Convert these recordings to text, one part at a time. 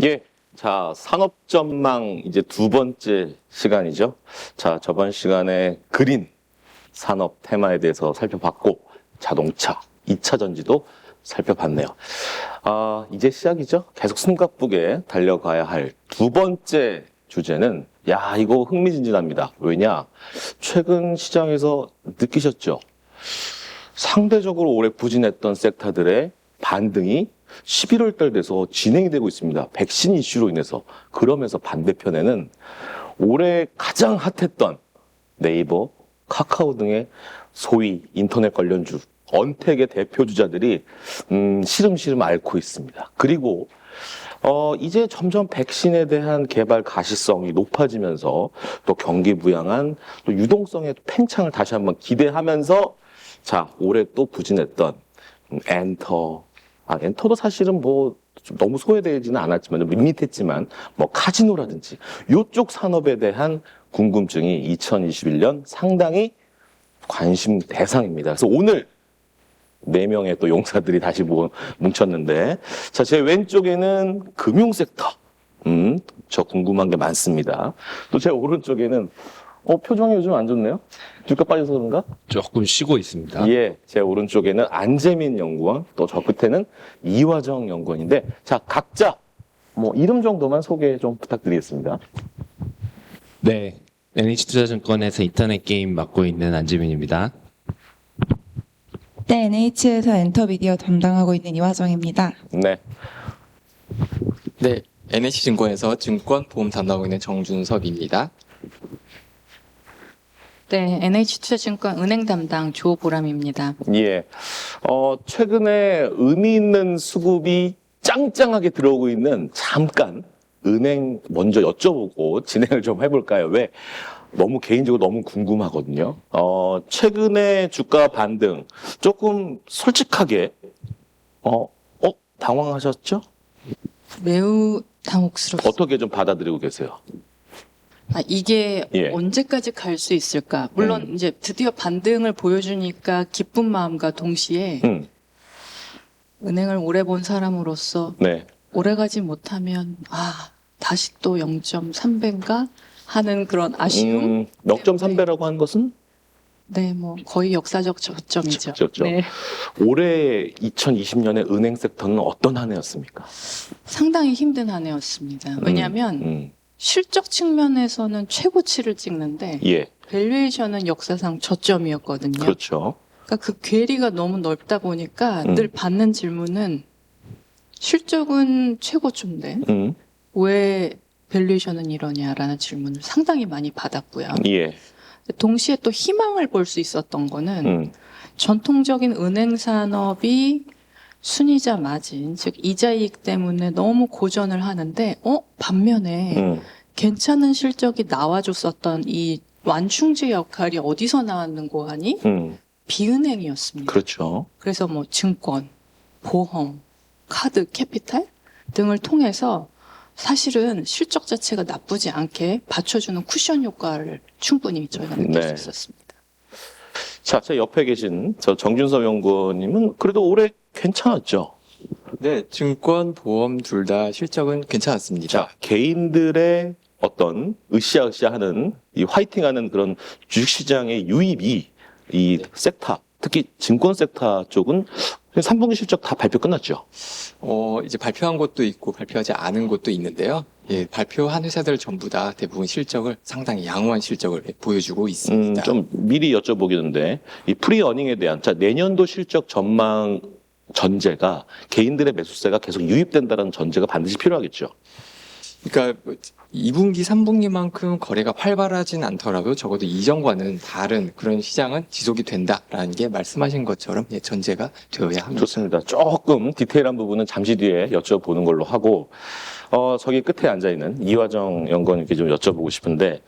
예. 자, 산업 전망 이제 두 번째 시간이죠. 자, 저번 시간에 그린 산업 테마에 대해서 살펴봤고, 자동차, 2차 전지도 살펴봤네요. 이제 시작이죠. 계속 숨가쁘게 달려가야 할 두 번째 주제는, 야, 이거 흥미진진합니다. 왜냐? 최근 시장에서 느끼셨죠? 상대적으로 오래 부진했던 섹터들의 반등이 11월 달 돼서 진행이 되고 있습니다. 백신 이슈로 인해서. 그러면서 반대편에는 올해 가장 핫했던 네이버, 카카오 등의 소위 인터넷 관련주, 언택의 대표 주자들이 시름시름 앓고 있습니다. 그리고 이제 점점 백신에 대한 개발 가시성이 높아지면서 또 경기 부양한 또 유동성의 팽창을 다시 한번 기대하면서 자, 올해 또 부진했던 엔터도 사실은 좀 너무 소외되지는 않았지만 좀 밋밋했지만 카지노라든지 이쪽 산업에 대한 궁금증이 2021년 상당히 관심 대상입니다. 그래서 오늘 4명의 또 용사들이 다시 뭉쳤는데, 자, 제 왼쪽에는 금융 섹터. 저 궁금한 게 많습니다. 또 제 오른쪽에는 표정이 요즘 안 좋네요. 주가 빠져서 그런가? 조금 쉬고 있습니다. 예, 제 오른쪽에는 안재민 연구원, 또 저 끝에는 이화정 연구원인데, 자, 각자 이름 정도만 소개 좀 부탁드리겠습니다. 네, NH투자증권에서 인터넷 게임 맡고 있는 안지민입니다. 네, NH에서 엔터미디어 담당하고 있는 이화정입니다. 네. 네, NH증권에서 증권 보험 담당하고 있는 정준섭입니다. 네, NH투자증권 은행 담당 조보람입니다. 예. 최근에 의미 있는 수급이 짱짱하게 들어오고 있는 잠깐 은행 먼저 여쭤보고 진행을 좀 해볼까요? 왜? 너무 개인적으로 너무 궁금하거든요. 최근에 주가 반등 조금 솔직하게 당황하셨죠? 매우 당혹스럽습니다. 어떻게 좀 받아들이고 계세요? 이게 예. 언제까지 갈 수 있을까? 물론 이제 드디어 반등을 보여주니까 기쁜 마음과 동시에 은행을 오래 본 사람으로서 네. 오래 가지 못하면 다시 또 0.3배인가 하는 그런 아쉬움. 넉 3배라고 하는 것은? 네, 거의 역사적 저점이죠. 그렇죠. 네. 올해 2020년에 은행 섹터는 어떤 한 해였습니까? 상당히 힘든 한 해였습니다. 왜냐하면 실적 측면에서는 최고치를 찍는데 예, 밸류에이션은 역사상 저점이었거든요. 그렇죠. 그러니까 그 괴리가 너무 넓다 보니까 늘 받는 질문은 실적은 최고치인데 음, 왜 밸류에이션은 이러냐라는 질문을 상당히 많이 받았고요. 예, 동시에 또 희망을 볼 수 있었던 거는 전통적인 은행 산업이 순이자 마진, 즉 이자이익 때문에 너무 고전을 하는데 반면에 괜찮은 실적이 나와줬었던 이 완충제 역할이 어디서 나왔는고 하니 비은행이었습니다. 그렇죠. 그래서 증권, 보험, 카드, 캐피탈 등을 통해서 사실은 실적 자체가 나쁘지 않게 받쳐주는 쿠션 효과를 충분히 저희가 느낄 네. 수 있었습니다. 자, 제 옆에 계신 저 정준섭 연구원님은 그래도 올해 괜찮았죠? 네, 증권, 보험 둘 다 실적은 괜찮았습니다. 자, 개인들의 어떤 으쌰으쌰하는 이 화이팅하는 그런 주식시장의 유입이 이 섹터, 특히 증권 섹터 쪽은 3분기 실적 다 발표 끝났죠? 이제 발표한 곳도 있고 발표하지 않은 곳도 있는데요. 예, 발표한 회사들 전부 다 대부분 실적을 상당히 양호한 실적을 보여주고 있습니다. 좀 미리 여쭤보겠는데 이 프리어닝에 대한 내년도 실적 전망 전제가 개인들의 매수세가 계속 유입된다는 전제가 반드시 필요하겠죠. 그러니까 2분기, 3분기만큼 거래가 활발하진 않더라도 적어도 이전과는 다른 그런 시장은 지속이 된다라는 게 말씀하신 것처럼 전제가 되어야 합니다. 좋습니다. 조금 디테일한 부분은 잠시 뒤에 여쭤보는 걸로 하고 저기 끝에 앉아있는 이화정 연구원님께 좀 여쭤보고 싶은데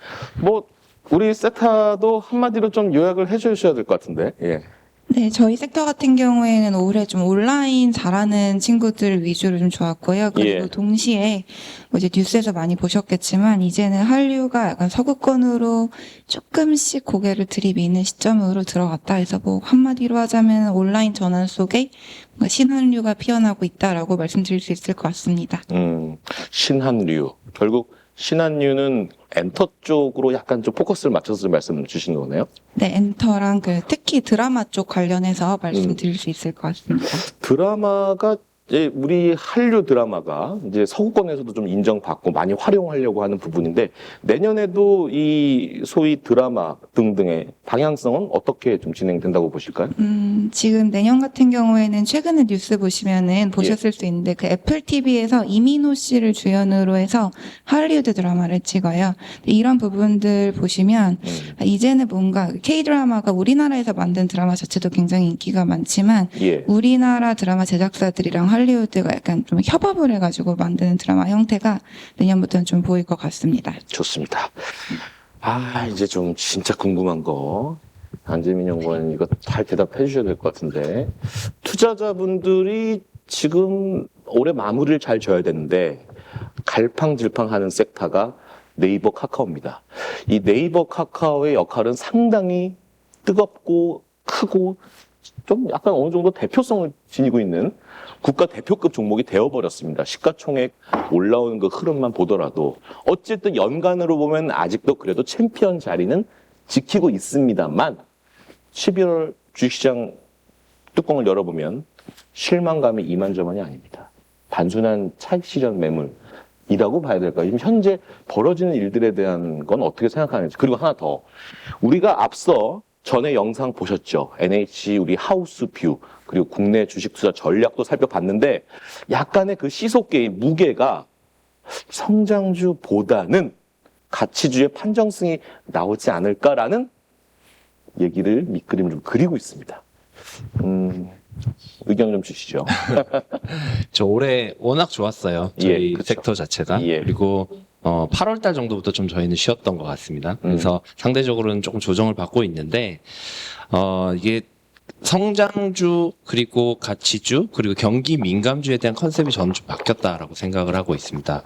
우리 세타도 한마디로 좀 요약을 해주셔야 될 것 같은데. 예. 네, 저희 섹터 같은 경우에는 올해 좀 온라인 잘하는 친구들 위주로 좀 좋았고요. 그리고 예. 동시에 뭐 이제 뉴스에서 많이 보셨겠지만 이제는 한류가 약간 서구권으로 조금씩 고개를 들이미는 시점으로 들어갔다 해서 뭐 한마디로 하자면 온라인 전환 속에 뭔가 신한류가 피어나고 있다라고 말씀드릴 수 있을 것 같습니다. 신한류. 결국 신한류는 엔터 쪽으로 약간 좀 포커스를 맞춰서 말씀을 주시는 거네요. 네, 엔터랑 특히 드라마 쪽 관련해서 말씀드릴 수 있을 것 같습니다. 드라마가 이제 우리 한류 드라마가 이제 서구권에서도 좀 인정받고 많이 활용하려고 하는 부분인데 내년에도 이 소위 드라마 등등의 방향성은 어떻게 좀 진행된다고 보실까요? 지금 내년 같은 경우에는 최근에 뉴스 보시면은 보셨을 수 있는데 그 애플 TV에서 이민호 씨를 주연으로 해서 할리우드 드라마를 찍어요. 이런 부분들 보시면 이제는 뭔가 K 드라마가 우리나라에서 만든 드라마 자체도 굉장히 인기가 많지만 예. 우리나라 드라마 제작사들이랑 할리우드가 약간 좀 협업을 해가지고 만드는 드라마 형태가 내년부터는 좀 보일 것 같습니다. 좋습니다. 이제 좀 진짜 궁금한 거. 안재민 연구원 이거 잘 대답해 주셔야 될 것 같은데. 투자자분들이 지금 올해 마무리를 잘 져야 되는데 갈팡질팡하는 섹터가 네이버 카카오입니다. 이 네이버 카카오의 역할은 상당히 뜨겁고 크고 좀 약간 어느 정도 대표성을 지니고 있는 국가 대표급 종목이 되어버렸습니다. 시가총액 올라오는 그 흐름만 보더라도 어쨌든 연간으로 보면 아직도 그래도 챔피언 자리는 지키고 있습니다만 11월 주식시장 뚜껑을 열어보면 실망감이 이만저만이 아닙니다. 단순한 차익 실현 매물이라고 봐야 될까요? 지금 현재 벌어지는 일들에 대한 건 어떻게 생각하는지. 그리고 하나 더. 우리가 앞서 전에 영상 보셨죠? NH 우리 하우스 뷰 그리고 국내 주식 투자 전략도 살펴봤는데 약간의 그 시소 게임 무게가 성장주보다는 가치주의 판정승이 나오지 않을까라는 얘기를 밑그림을 좀 그리고 있습니다. 의견 좀 주시죠. 저 올해 워낙 좋았어요. 저희 예, 그쵸. 섹터 자체가. 예. 그리고 8월 달 정도부터 좀 저희는 쉬었던 것 같습니다. 그래서 상대적으로는 조금 조정을 받고 있는데 이게 성장주 그리고 가치주 그리고 경기 민감주에 대한 컨셉이 저는 좀 바뀌었다라고 생각을 하고 있습니다.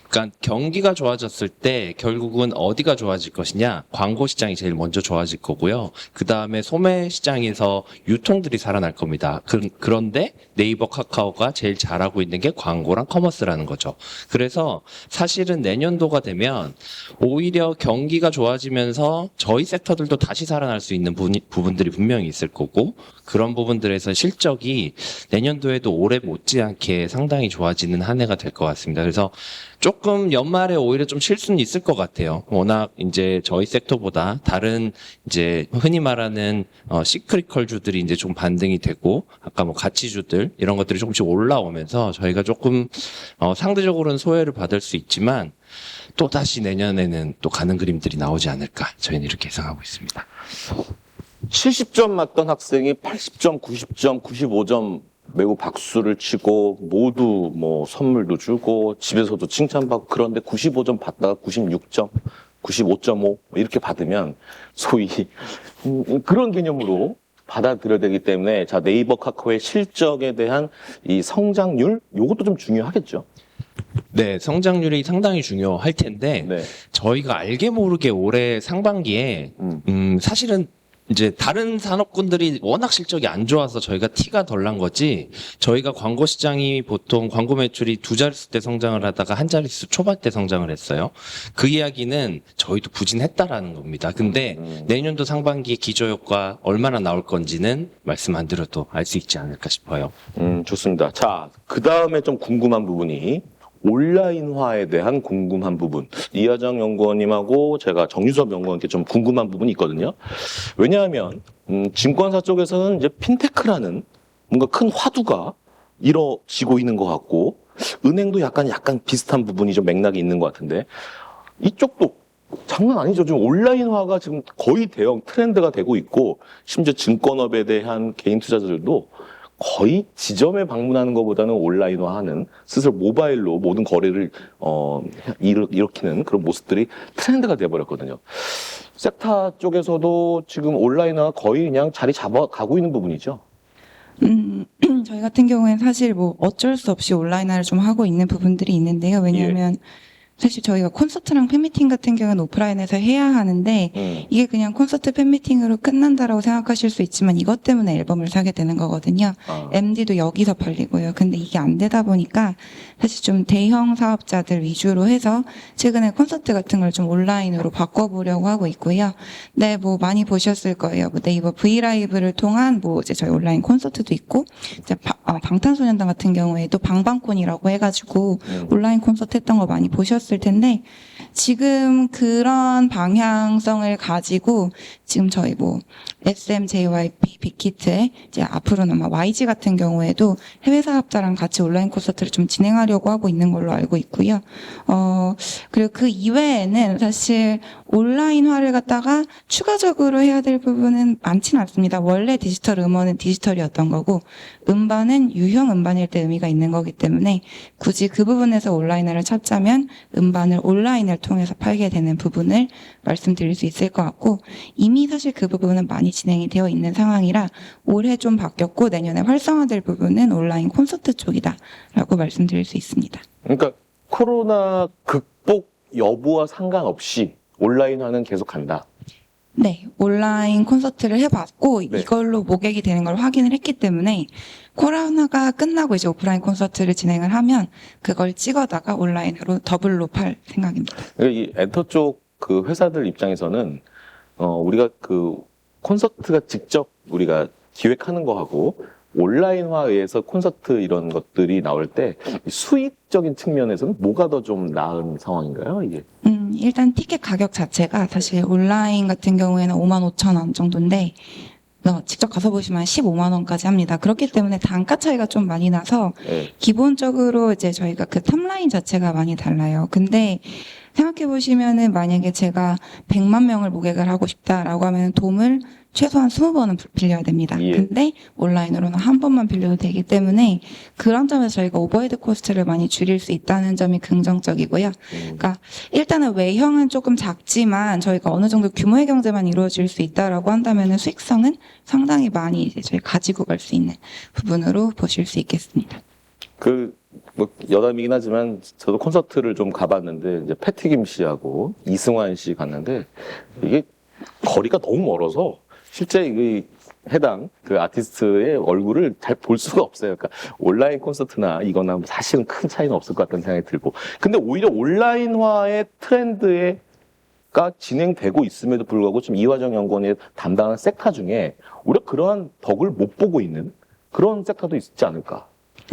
그러니까 경기가 좋아졌을 때 결국은 어디가 좋아질 것이냐? 광고 시장이 제일 먼저 좋아질 거고요. 그 다음에 소매 시장에서 유통들이 살아날 겁니다. 그런데 네이버 카카오가 제일 잘하고 있는 게 광고랑 커머스라는 거죠. 그래서 사실은 내년도가 되면 오히려 경기가 좋아지면서 저희 섹터들도 다시 살아날 수 있는 부분들이 분명히 있을 거고 그런 부분들에서 실적이 내년도에도 올해 못지않게 상당히 좋아지는 한 해가 될 것 같습니다. 그래서 조금 연말에 오히려 좀 쉴 수는 있을 것 같아요. 워낙 이제 저희 섹터보다 다른 이제 흔히 말하는 시크릿컬주들이 이제 좀 반등이 되고 아까 뭐 가치주들 이런 것들이 조금씩 올라오면서 저희가 조금 상대적으로는 소외를 받을 수 있지만 또 다시 내년에는 또 가는 그림들이 나오지 않을까 저희는 이렇게 예상하고 있습니다. 70점 맞던 학생이 80점, 90점, 95점 매우 박수를 치고 모두 뭐 선물도 주고 집에서도 칭찬받고 그런데 95점 받다가 96점, 95.5 이렇게 받으면 소위 그런 개념으로 받아들여야 되기 때문에 자 네이버 카카오의 실적에 대한 이 성장률 요것도 좀 중요하겠죠. 네, 성장률이 상당히 중요할 텐데 네. 저희가 알게 모르게 올해 상반기에 사실은 이제 다른 산업군들이 워낙 실적이 안 좋아서 저희가 티가 덜 난 거지 저희가 광고 시장이 보통 광고 매출이 두 자릿수 때 성장을 하다가 한 자릿수 초반 때 성장을 했어요. 그 이야기는 저희도 부진했다라는 겁니다. 근데 내년도 상반기 기저효과 얼마나 나올 건지는 말씀 안 드려도 알 수 있지 않을까 싶어요. 좋습니다. 자, 그 다음에 좀 궁금한 부분이 온라인화에 대한 궁금한 부분. 이하정 연구원님하고 제가 정유섭 연구원께 좀 궁금한 부분이 있거든요. 왜냐하면 증권사 쪽에서는 이제 핀테크라는 뭔가 큰 화두가 이뤄지고 있는 것 같고 은행도 약간 비슷한 부분이 좀 맥락이 있는 것 같은데 이쪽도 장난 아니죠. 지금 온라인화가 지금 거의 대형 트렌드가 되고 있고 심지어 증권업에 대한 개인 투자자들도 거의 지점에 방문하는 것보다는 온라인화하는 스스로 모바일로 모든 거래를 일으키는 그런 모습들이 트렌드가 돼버렸거든요. 섹타 쪽에서도 지금 온라인화가 거의 그냥 자리 잡아가고 있는 부분이죠. 저희 같은 경우에는 사실 뭐 어쩔 수 없이 온라인화를 좀 하고 있는 부분들이 있는데요. 왜냐하면 사실 저희가 콘서트랑 팬미팅 같은 경우는 오프라인에서 해야 하는데 이게 그냥 콘서트 팬미팅으로 끝난다라고 생각하실 수 있지만 이것 때문에 앨범을 사게 되는 거거든요. MD도 여기서 팔리고요. 근데 이게 안 되다 보니까 사실 좀 대형 사업자들 위주로 해서 최근에 콘서트 같은 걸 좀 온라인으로 바꿔보려고 하고 있고요. 네, 뭐 많이 보셨을 거예요. 뭐 네이버 브이라이브를 통한 뭐 이제 저희 온라인 콘서트도 있고 이제 방탄소년단 같은 경우에도 방방콘이라고 해가지고 온라인 콘서트 했던 거 많이 보셨을 텐데 지금 그런 방향성을 가지고 지금 저희 뭐 SM, JYP, 빅히트의 이제 앞으로는 아마 YG 같은 경우에도 해외 사업자랑 같이 온라인 콘서트를 좀 진행하려고 하고 있는 걸로 알고 있고요. 그리고 그 이외에는 사실 온라인화를 갖다가 추가적으로 해야 될 부분은 많지는 않습니다. 원래 디지털 음원은 디지털이었던 거고 음반은 유형 음반일 때 의미가 있는 거기 때문에 굳이 그 부분에서 온라인화를 찾자면 음반을 온라인을 통해서 팔게 되는 부분을 말씀드릴 수 있을 것 같고 이미 사실 그 부분은 많이 진행이 되어 있는 상황이라 올해 좀 바뀌었고 내년에 활성화될 부분은 온라인 콘서트 쪽이다라고 말씀드릴 수 있습니다. 그러니까 코로나 극복 여부와 상관없이 온라인화는 계속한다. 네, 온라인 콘서트를 해봤고 네. 이걸로 모객이 되는 걸 확인을 했기 때문에 코로나가 끝나고 이제 오프라인 콘서트를 진행을 하면 그걸 찍어다가 온라인으로 더블로 팔 생각입니다. 그러니까 이 엔터 쪽 그 회사들 입장에서는 우리가 그 콘서트가 직접 우리가 기획하는 거하고 온라인화에서 콘서트 이런 것들이 나올 때 수익적인 측면에서는 뭐가 더 좀 나은 상황인가요, 이게? 일단 티켓 가격 자체가 사실 온라인 같은 경우에는 55,000원 정도인데 직접 가서 보시면 15만 원까지 합니다. 그렇기 때문에 단가 차이가 좀 많이 나서 네. 기본적으로 이제 저희가 그 탑라인 자체가 많이 달라요. 근데 생각해 보시면은 만약에 제가 100만 명을 모객을 하고 싶다라고 하면 돔을 최소한 20번은 빌려야 됩니다. 예. 근데 온라인으로는 한 번만 빌려도 되기 때문에 그런 점에서 저희가 오버헤드 코스트를 많이 줄일 수 있다는 점이 긍정적이고요. 그러니까 일단은 외형은 조금 작지만 저희가 어느 정도 규모의 경제만 이루어질 수 있다라고 한다면은 수익성은 상당히 많이 이제 저희 가지고 갈 수 있는 부분으로 보실 수 있겠습니다. 뭐 여담이긴 하지만 저도 콘서트를 좀 가봤는데 이제 패티김 씨하고 이승환 씨 갔는데 이게 거리가 너무 멀어서 실제 이 해당 그 아티스트의 얼굴을 잘 볼 수가 없어요. 그러니까 온라인 콘서트나 이거나 사실은 큰 차이는 없을 것 같다는 생각이 들고 근데 오히려 온라인화의 트렌드가 진행되고 있음에도 불구하고 지금 이화정 연구원이 담당하는 섹터 중에 오히려 그러한 덕을 못 보고 있는 그런 섹터도 있지 않을까?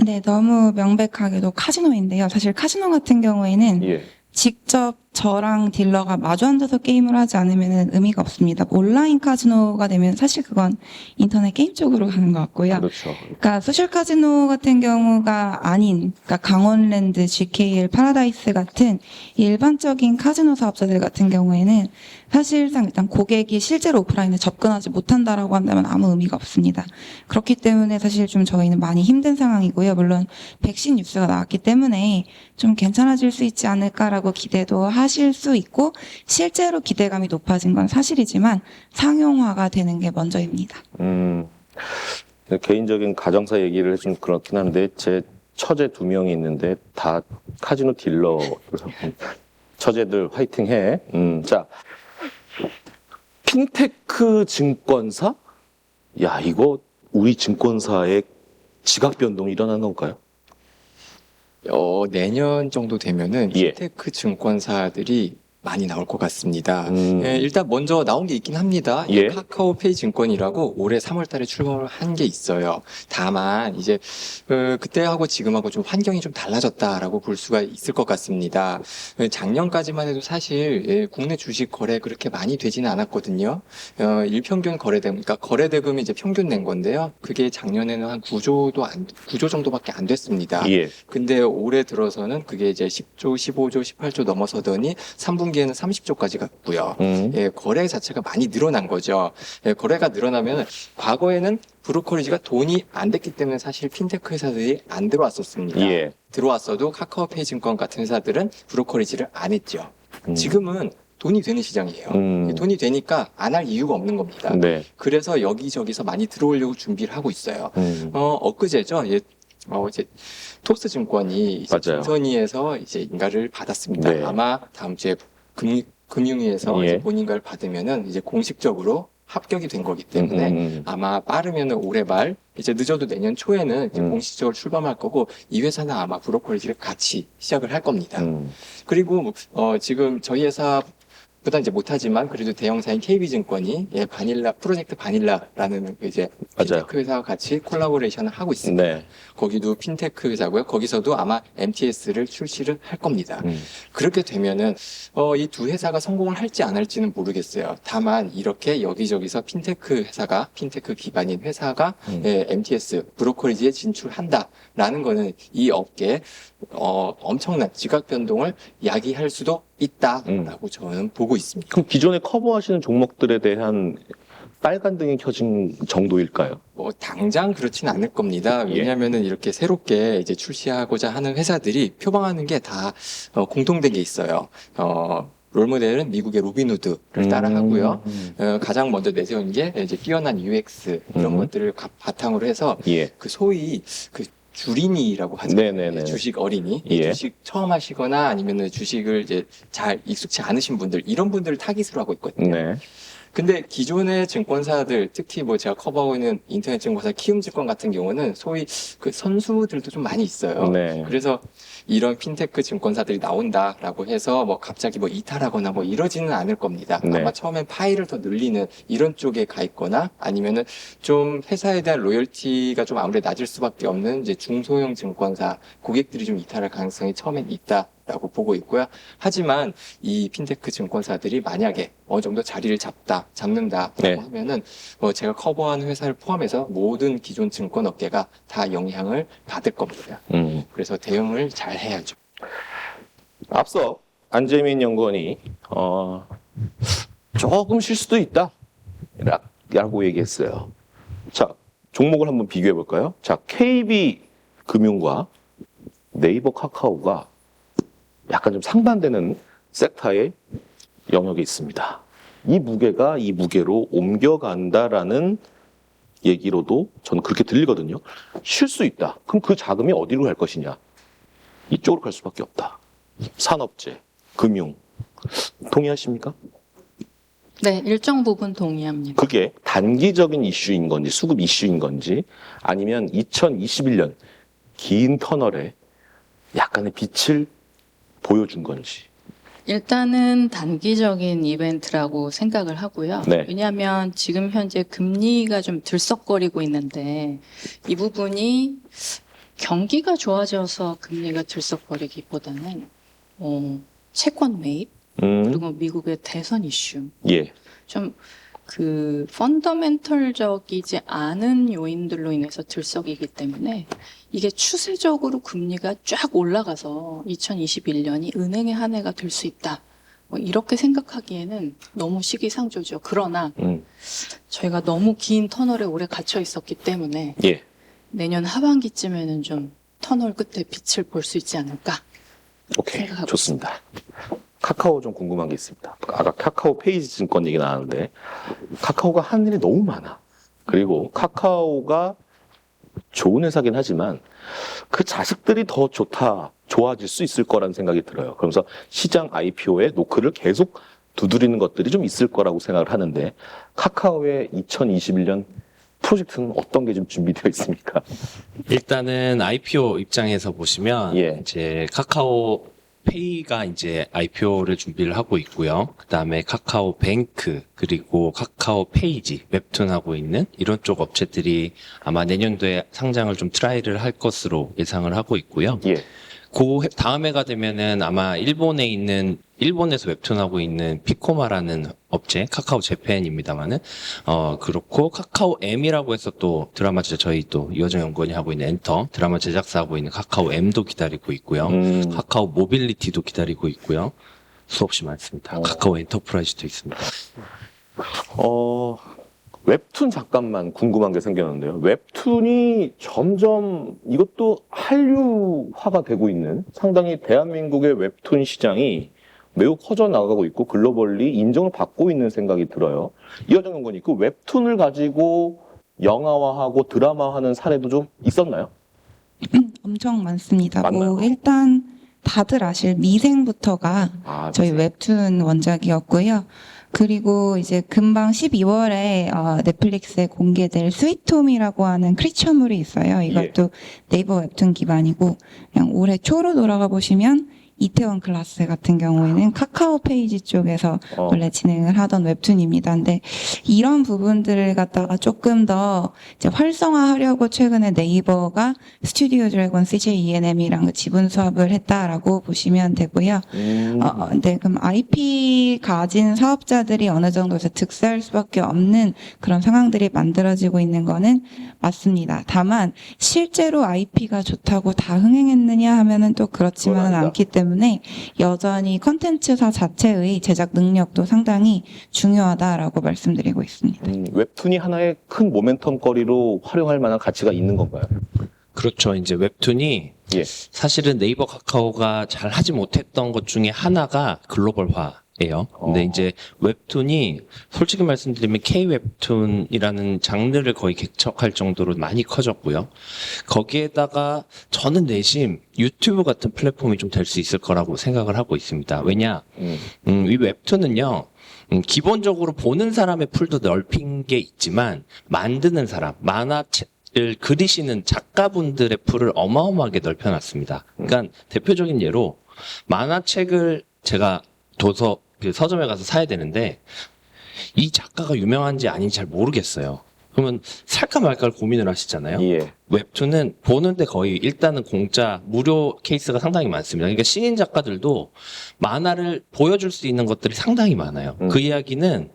네, 너무 명백하게도 카지노인데요. 사실 카지노 같은 경우에는 예. 직접 저랑 딜러가 마주 앉아서 게임을 하지 않으면 의미가 없습니다. 온라인 카지노가 되면 사실 그건 인터넷 게임 쪽으로 가는 것 같고요. 그렇죠. 그러니까 소셜 카지노 같은 경우가 아닌, 그러니까 강원랜드, GKL, 파라다이스 같은 일반적인 카지노 사업자들 같은 경우에는 사실상 일단 고객이 실제로 오프라인에 접근하지 못한다라고 한다면 아무 의미가 없습니다. 그렇기 때문에 사실 좀 저희는 많이 힘든 상황이고요. 물론 백신 뉴스가 나왔기 때문에 좀 괜찮아질 수 있지 않을까라고 기대도 하실 수 있고 실제로 기대감이 높아진 건 사실이지만 상용화가 되는 게 먼저입니다. 개인적인 가정사 얘기를 좀 그렇긴 한데 제 처제 2명이 있는데 다 카지노 딜러 처제들 화이팅해. 자 핀테크 증권사? 야 이거 우리 증권사의 지각 변동이 일어나는 건가요? 내년 정도 되면은 예. 핀테크 증권사들이 많이 나올 것 같습니다. 예, 일단 먼저 나온 게 있긴 합니다. 예. 카카오페이 증권이라고 올해 3월달에 출범을 한 게 있어요. 다만 이제 그때하고 지금하고 좀 환경이 좀 달라졌다라고 볼 수가 있을 것 같습니다. 작년까지만 해도 사실 국내 주식 거래 그렇게 많이 되지는 않았거든요. 일평균 거래대금, 그러니까 거래대금이 이제 평균 낸 건데요. 그게 작년에는 한 9조 정도밖에 안 됐습니다. 예. 근데 올해 들어서는 그게 이제 10조, 15조, 18조 넘어서더니 3분기에는 30조까지 갔고요. 예, 거래 자체가 많이 늘어난 거죠. 예, 거래가 늘어나면 과거에는 브로커리지가 돈이 안 됐기 때문에 사실 핀테크 회사들이 안 들어왔었습니다. 예. 들어왔어도 카카오페이 증권 같은 회사들은 브로커리지를 안 했죠. 지금은 돈이 되는 시장이에요. 돈이 되니까 안 할 이유가 없는 겁니다. 네. 그래서 여기저기서 많이 들어오려고 준비를 하고 있어요. 엊그제죠. 이제 토스증권이 이제 맞아요. 김선희에서 이제 인가를 받았습니다. 네. 아마 다음 주에 금융위에서 예. 이제 본인가를 받으면은 이제 공식적으로 합격이 된 거기 때문에 아마 빠르면은 올해 말, 이제 늦어도 내년 초에는 이제 공식적으로 출범할 거고, 이 회사는 아마 브로커리지를 같이 시작을 할 겁니다. 그리고 지금 저희 회사보다 이제 못하지만 그래도 대형사인 KB증권이 바닐라 프로젝트 바닐라라는 이제 맞아요. 핀테크 회사와 같이 콜라보레이션을 하고 있습니다. 네. 거기도 핀테크 회사고요. 거기서도 아마 MTS를 출시를 할 겁니다. 그렇게 되면은 이 두 회사가 성공을 할지 안 할지는 모르겠어요. 다만 이렇게 여기저기서 핀테크 기반인 회사가 MTS 브로커리지에 진출한다라는 거는 이 업계에 엄청난 지각 변동을 야기할 수도 있다라고 저는 보고 있습니다. 그럼 기존에 커버하시는 종목들에 대한 빨간 등이 켜진 정도일까요? 뭐 당장 그렇지는 않을 겁니다. 예. 왜냐하면은 이렇게 새롭게 이제 출시하고자 하는 회사들이 표방하는 게 다 공통된 게 있어요. 롤모델은 미국의 로빈후드를 따라하고요. 가장 먼저 내세운 게 이제 뛰어난 UX 이런 것들을 바탕으로 해서 예. 그 소위 그 주린이라고 하죠. 네네네. 주식 어린이. 예. 주식 처음 하시거나 아니면은 주식을 이제 잘 익숙치 않으신 분들, 이런 분들을 타깃으로 하고 있거든요. 네. 근데 기존의 증권사들, 특히 뭐 제가 커버하고 있는 인터넷 증권사 키움증권 같은 경우는 소위 그 선수들도 좀 많이 있어요. 네. 그래서 이런 핀테크 증권사들이 나온다라고 해서 뭐 갑자기 뭐 이탈하거나 뭐 이러지는 않을 겁니다. 네. 아마 처음엔 파이를 더 늘리는 이런 쪽에 가 있거나, 아니면은 좀 회사에 대한 로열티가 좀 아무래도 낮을 수밖에 없는 이제 중소형 증권사 고객들이 좀 이탈할 가능성이 처음엔 있다라고 보고 있고요. 하지만 이 핀테크 증권사들이 만약에 어느 정도 자리를 잡는다라고 네. 하면은 제가 커버하는 회사를 포함해서 모든 기존 증권 업계가 다 영향을 받을 겁니다. 그래서 대응을 잘 해야죠. 앞서 안재민 연구원이 조금 쉴 수도 있다 라고 얘기했어요. 자, 종목을 한번 비교해 볼까요? 자, KB금융과 네이버 카카오가 약간 좀 상반되는 섹터의 영역이 있습니다. 이 무게로 옮겨간다라는 얘기로도 저는 그렇게 들리거든요. 쉴 수 있다. 그럼 그 자금이 어디로 갈 것이냐? 이쪽으로 갈 수밖에 없다. 산업재, 금융. 동의하십니까? 네, 일정 부분 동의합니다. 그게 단기적인 이슈인 건지 수급 이슈인 건지 아니면 2021년 긴 터널에 약간의 빛을 보여준 건지. 일단은 단기적인 이벤트라고 생각을 하고요. 네. 왜냐하면 지금 현재 금리가 좀 들썩거리고 있는데 이 부분이 경기가 좋아져서 금리가 들썩거리기보다는 채권 매입 그리고 미국의 대선 이슈 예. 좀 그 펀더멘털적이지 않은 요인들로 인해서 들썩이기 때문에 이게 추세적으로 금리가 쫙 올라가서 2021년이 은행의 한 해가 될 수 있다. 뭐 이렇게 생각하기에는 너무 시기상조죠. 그러나 저희가 너무 긴 터널에 오래 갇혀 있었기 때문에 예. 내년 하반기쯤에는 좀 터널 끝에 빛을 볼 수 있지 않을까. 오케이. 생각하고 좋습니다. 카카오 좀 궁금한 게 있습니다. 아까 카카오 페이지 증권 얘기 나왔는데 카카오가 하는 일이 너무 많아. 그리고 카카오가 좋은 회사긴 하지만 그 자식들이 더 좋아질 수 있을 거라는 생각이 들어요. 그러면서 시장 IPO에 노크를 계속 두드리는 것들이 좀 있을 거라고 생각을 하는데 카카오의 2021년 프로젝트는 어떤 게 좀 준비되어 있습니까? 일단은 IPO 입장에서 보시면 예. 이제 카카오 페이가 이제 IPO를 준비를 하고 있고요. 그다음에 카카오 뱅크 그리고 카카오 페이지 웹툰하고 있는 이런 쪽 업체들이 아마 내년도에 상장을 좀 트라이를 할 것으로 예상을 하고 있고요. 예. 그 다음 해가 되면은 아마 일본에서 웹툰하고 있는 피코마라는 업체, 카카오 재팬입니다만은, 그렇고, 카카오 M이라고 해서 또 드라마 저희 또 이화정 연구원이 하고 있는 엔터, 드라마 제작사하고 있는 카카오 M도 기다리고 있고요. 카카오 모빌리티도 기다리고 있고요. 수없이 많습니다. 카카오 엔터프라이즈도 있습니다. 웹툰 잠깐만 궁금한 게 생겼는데요. 웹툰이 점점 이것도 한류화가 되고 있는 상당히 대한민국의 웹툰 시장이 매우 커져 나가고 있고 글로벌리 인정을 받고 있는 생각이 들어요. 이화정 연구원이 그 웹툰을 가지고 영화화하고 드라마화하는 사례도 좀 있었나요? 엄청 많습니다. 맞나요? 뭐 일단 다들 아실 미생부터가 아, 저희 맞아요. 웹툰 원작이었고요. 그리고 이제 금방 12월에 넷플릭스에 공개될 스위트홈이라고 하는 크리처물이 있어요. 이것도 네이버 웹툰 기반이고 그냥 올해 초로 돌아가 보시면 이태원 클라스 같은 경우에는 카카오 페이지 쪽에서 원래 진행을 하던 웹툰입니다. 근데 이런 부분들을 갖다가 조금 더 이제 활성화하려고 최근에 네이버가 스튜디오 드래곤 CJ ENM이랑 그 지분 수합을 했다라고 보시면 되고요. 네, 그럼 IP 가진 사업자들이 어느 정도에서 득세할 수밖에 없는 그런 상황들이 만들어지고 있는 거는 맞습니다. 다만 실제로 IP가 좋다고 다 흥행했느냐 하면은 또 그렇지만은 그건 아니다. 않기 때문에 여전히 컨텐츠사 자체의 제작 능력도 상당히 중요하다라고 말씀드리고 있습니다. 웹툰이 하나의 큰 모멘텀거리로 활용할 만한 가치가 있는 건가요? 그렇죠. 이제 웹툰이 예. 사실은 네이버 카카오가 잘 하지 못했던 것 중에 하나가 글로벌화예요. 근데 이제 웹툰이 솔직히 말씀드리면 K-웹툰이라는 장르를 거의 개척할 정도로 많이 커졌고요. 거기에다가 저는 내심 유튜브 같은 플랫폼이 좀 될 수 있을 거라고 생각을 하고 있습니다. 왜냐? 이 웹툰은요. 기본적으로 보는 사람의 풀도 넓힌 게 있지만 만드는 사람, 만화를 그리시는 작가분들의 풀을 어마어마하게 넓혀놨습니다. 그러니까 대표적인 예로 만화책을 제가 그 서점에 가서 사야 되는데 이 작가가 유명한지 아닌지 잘 모르겠어요. 그러면 살까 말까를 고민을 하시잖아요. 예. 웹툰은 보는데 거의 일단은 공짜 무료 케이스가 상당히 많습니다. 그러니까 신인 작가들도 만화를 보여줄 수 있는 것들이 상당히 많아요. 그 이야기는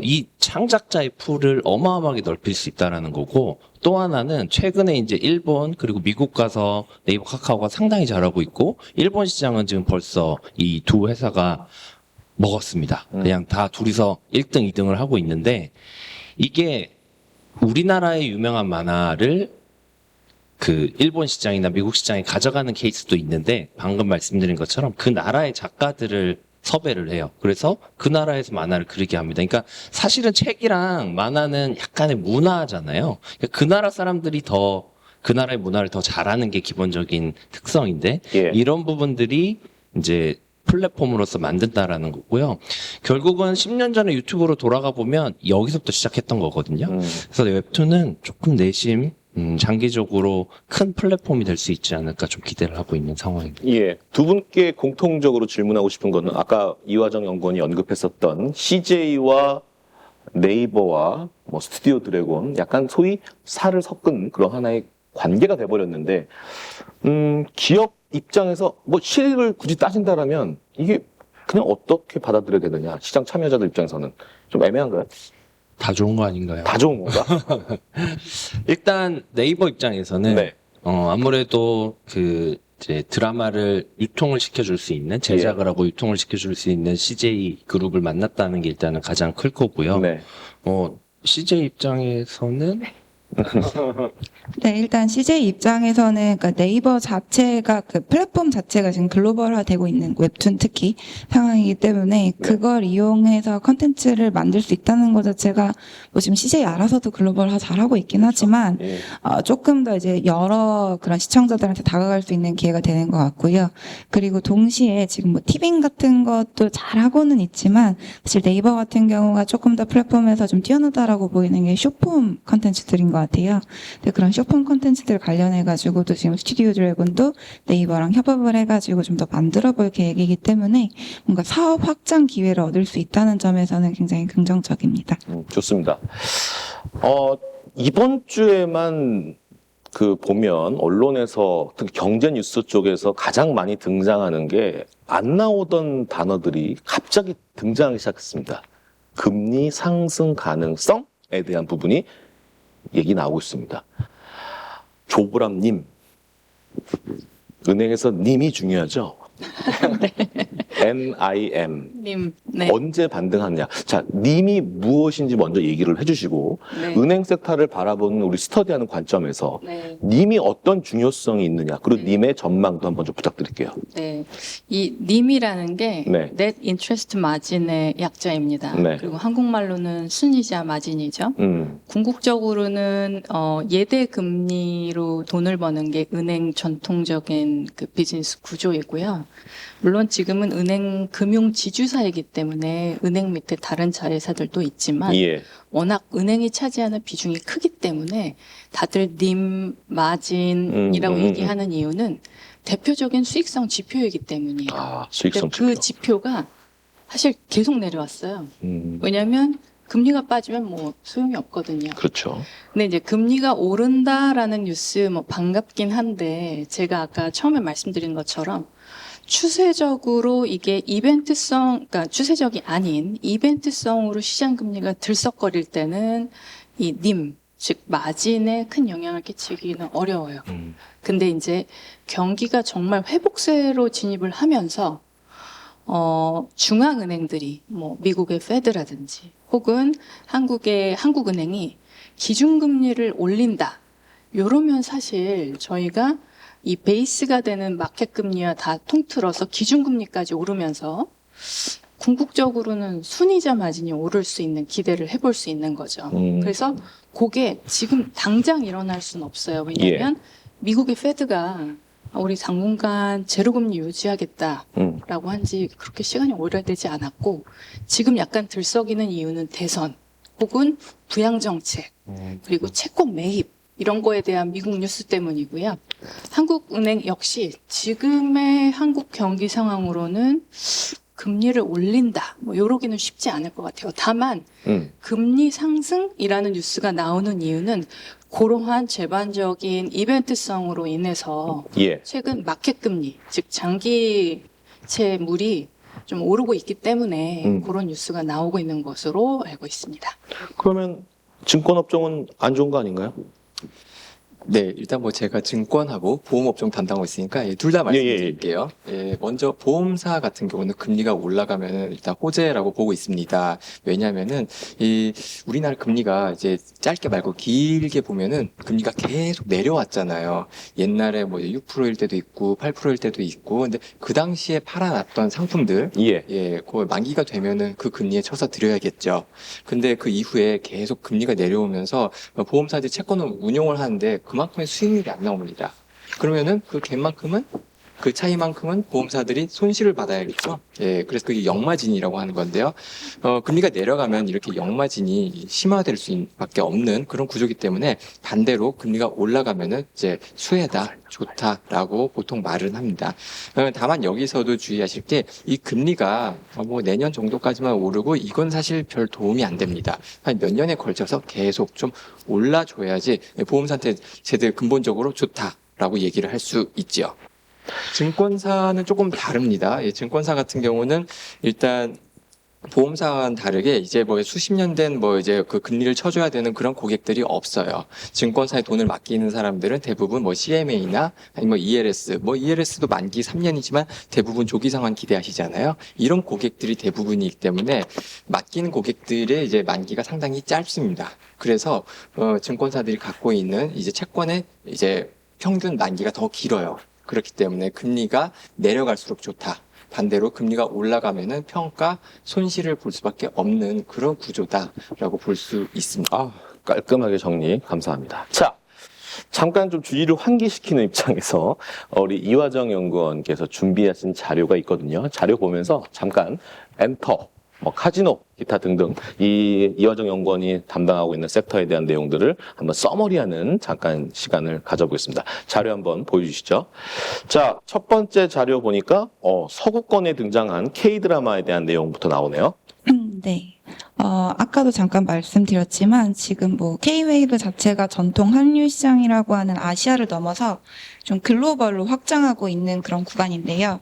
이 창작자의 풀을 어마어마하게 넓힐 수 있다라는 거고, 또 하나는 최근에 이제 일본 그리고 미국 가서 네이버 카카오가 상당히 잘하고 있고, 일본 시장은 지금 벌써 이 두 회사가 먹었습니다. 그냥 다 둘이서 1등, 2등을 하고 있는데, 이게 우리나라의 유명한 만화를 그 일본 시장이나 미국 시장에 가져가는 케이스도 있는데, 방금 말씀드린 것처럼 그 나라의 작가들을 섭외를 해요. 그래서 그 나라에서 만화를 그리게 합니다. 그러니까 사실은 책이랑 만화는 약간의 문화잖아요. 그러니까 그 나라 사람들이 더 그 나라의 문화를 더 잘하는 게 기본적인 특성인데, 예. 이런 부분들이 이제 플랫폼으로서 만든다라는 거고요. 결국은 10년 전에 유튜브로 돌아가 보면 여기서부터 시작했던 거거든요. 그래서 웹툰은 조금 내심 장기적으로 큰 플랫폼이 될 수 있지 않을까 좀 기대를 하고 있는 상황입니다. 예. 두 분께 공통적으로 질문하고 싶은 거는 아까 이화정 연구원이 언급했었던 CJ와 네이버와 뭐 스튜디오 드래곤 약간 소위 살을 섞은 그런 하나의 관계가 돼버렸는데 기업 입장에서 뭐 실익을 굳이 따진다라면 이게 그냥 어떻게 받아들여야 되느냐, 시장 참여자들 입장에서는 좀 애매한가요? 다 좋은 거 아닌가요? 다 좋은 건가? 일단 네이버 입장에서는 네. 아무래도 그 이제 드라마를 유통을 시켜줄 수 있는, 제작을 하고 유통을 시켜줄 수 있는 CJ 그룹을 만났다는 게 일단은 가장 클 거고요. 네. CJ 입장에서는 네, 일단 CJ 입장에서는 그러니까 네이버 자체가 그 플랫폼 자체가 지금 글로벌화되고 있는 웹툰 특히 상황이기 때문에 그걸 이용해서 컨텐츠를 만들 수 있다는 것 자체가 뭐 지금 CJ 알아서도 글로벌화 잘하고 있긴 하지만 예. 조금 더 이제 여러 그런 시청자들한테 다가갈 수 있는 기회가 되는 것 같고요. 그리고 동시에 지금 뭐 티빙 같은 것도 잘하고는 있지만 사실 네이버 같은 경우가 조금 더 플랫폼에서 좀 뛰어나다라고 보이는 게 숏폼 컨텐츠들인 것 같아요. 근데 그런 숏폼 컨텐츠들 관련해가지고도 지금 스튜디오 드래곤도 네이버랑 협업을 해가지고 좀 더 만들어볼 계획이기 때문에 뭔가 사업 확장 기회를 얻을 수 있다는 점에서는 굉장히 긍정적입니다. 좋습니다. 이번 주에만 그 보면 언론에서 특히 경제 뉴스 쪽에서 가장 많이 등장하는 게 안 나오던 단어들이 갑자기 등장하기 시작했습니다. 금리 상승 가능성에 대한 부분이 얘기 나오고 있습니다. 조보람님, 은행에서 님이 중요하죠? NIM. 님, 네. 언제 반등하느냐. 자, 님이 무엇인지 먼저 얘기를 해주시고 네. 은행 섹터를 바라보는 우리 스터디하는 관점에서 네. 님이 어떤 중요성이 있느냐. 그리고 네. 님의 전망도 한번 좀 부탁드릴게요. 네. 이 님이라는 게 네. net interest margin의 약자입니다. 네. 그리고 한국말로는 순이자 마진이죠. 궁극적으로는 예대 금리로 돈을 버는 게 은행 전통적인 그 비즈니스 구조이고요. 물론 지금은 은행 금융 지주사이기 때문에 은행 밑에 다른 자회사들도 있지만 예. 워낙 은행이 차지하는 비중이 크기 때문에 다들 님 마진이라고 얘기하는 이유는 대표적인 수익성 지표이기 때문이에요. 아, 수익성 근데 그 지표. 지표가 사실 계속 내려왔어요. 왜냐하면 금리가 빠지면 뭐 소용이 없거든요. 그렇죠. 근데 이제 금리가 오른다라는 뉴스 뭐 반갑긴 한데 제가 아까 처음에 말씀드린 것처럼 추세적으로 이게 이벤트성, 그러니까 추세적이 아닌 이벤트성으로 시장 금리가 들썩거릴 때는 이 님, 즉 마진에 큰 영향을 끼치기는 어려워요. 근데 이제 경기가 정말 회복세로 진입을 하면서 중앙은행들이 뭐 미국의 페드라든지 혹은 한국은행이 기준금리를 올린다. 요러면 사실 저희가 이 베이스가 되는 마켓 금리와 다 통틀어서 기준금리까지 오르면서 궁극적으로는 순이자 마진이 오를 수 있는 기대를 해볼 수 있는 거죠. 그래서 그게 지금 당장 일어날 수는 없어요. 왜냐하면 미국의 페드가 우리 당분간 제로금리 유지하겠다라고 한 지 그렇게 시간이 오래되지 않았고 지금 약간 들썩이는 이유는 대선 혹은 부양정책 그리고 채권 매입 이런 거에 대한 미국 뉴스 때문이고요. 한국은행 역시 지금의 한국 경기 상황으로는 금리를 올린다. 뭐 요러기는 쉽지 않을 것 같아요. 다만 금리 상승이라는 뉴스가 나오는 이유는 그러한 제반적인 이벤트성으로 인해서 예. 최근 마켓 금리, 즉 장기채물이 좀 오르고 있기 때문에 그런 뉴스가 나오고 있는 것으로 알고 있습니다. 그러면 증권업종은 안 좋은 거 아닌가요? 네, 일단 뭐 제가 증권하고 보험업종 담당하고 있으니까 둘 다 말씀드릴게요. 먼저 보험사 같은 경우는 금리가 올라가면 일단 호재라고 보고 있습니다. 왜냐하면은 이 우리나라 금리가 이제 짧게 말고 길게 보면은 금리가 계속 내려왔잖아요. 옛날에 뭐 6%일 때도 있고 8%일 때도 있고, 근데 그 당시에 팔아놨던 상품들, 그 만기가 되면은 그 금리에 쳐서 드려야겠죠. 근데 그 이후에 계속 금리가 내려오면서 보험사들이 채권을 운용을 하는데 그만큼의 수익률이 안 나옵니다. 그러면은 그 갭만큼은 그 차이만큼은 보험사들이 손실을 받아야겠죠. 그래서 그게 역마진이라고 하는 건데요. 금리가 내려가면 이렇게 역마진이 심화될 수밖에 없는 그런 구조이기 때문에 반대로 금리가 올라가면은 이제 수혜다, 좋다라고 보통 말은 합니다. 다만 여기서도 주의하실 게 이 금리가 뭐 내년 정도까지만 오르고 이건 사실 별 도움이 안 됩니다. 한 몇 년에 걸쳐서 계속 좀 올라줘야지 보험사한테 제대로 근본적으로 좋다라고 얘기를 할 수 있죠. 증권사는 조금 다릅니다. 증권사 같은 경우는 일단 보험사와는 다르게 이제 뭐 수십 년 된 뭐 이제 그 금리를 쳐줘야 되는 그런 고객들이 없어요. 증권사에 돈을 맡기는 사람들은 대부분 뭐 CMA나 아니면 뭐 ELS도 만기 3년이지만 대부분 조기 상환 기대하시잖아요. 이런 고객들이 대부분이기 때문에 맡기는 고객들의 이제 만기가 상당히 짧습니다. 그래서 증권사들이 갖고 있는 이제 채권의 이제 평균 만기가 더 길어요. 그렇기 때문에 금리가 내려갈수록 좋다. 반대로 금리가 올라가면은 평가 손실을 볼 수밖에 없는 그런 구조다라고 볼 수 있습니다. 아, 깔끔하게 정리 감사합니다. 자, 잠깐 좀 주의를 환기시키는 입장에서 우리 이화정 연구원께서 준비하신 자료가 있거든요. 자료 보면서 잠깐 엔터, 뭐 카지노, 기타 등등 이화정 연구원이 담당하고 있는 섹터에 대한 내용들을 한번 서머리하는 잠깐 시간을 가져보겠습니다. 자료 한번 보여주시죠. 자, 첫 번째 자료 보니까 서구권에 등장한 K-드라마에 대한 내용부터 나오네요. 네. 아까도 잠깐 말씀드렸지만 지금 뭐 K-웨이브 자체가 전통 한류 시장이라고 하는 아시아를 넘어서 좀 글로벌로 확장하고 있는 그런 구간인데요.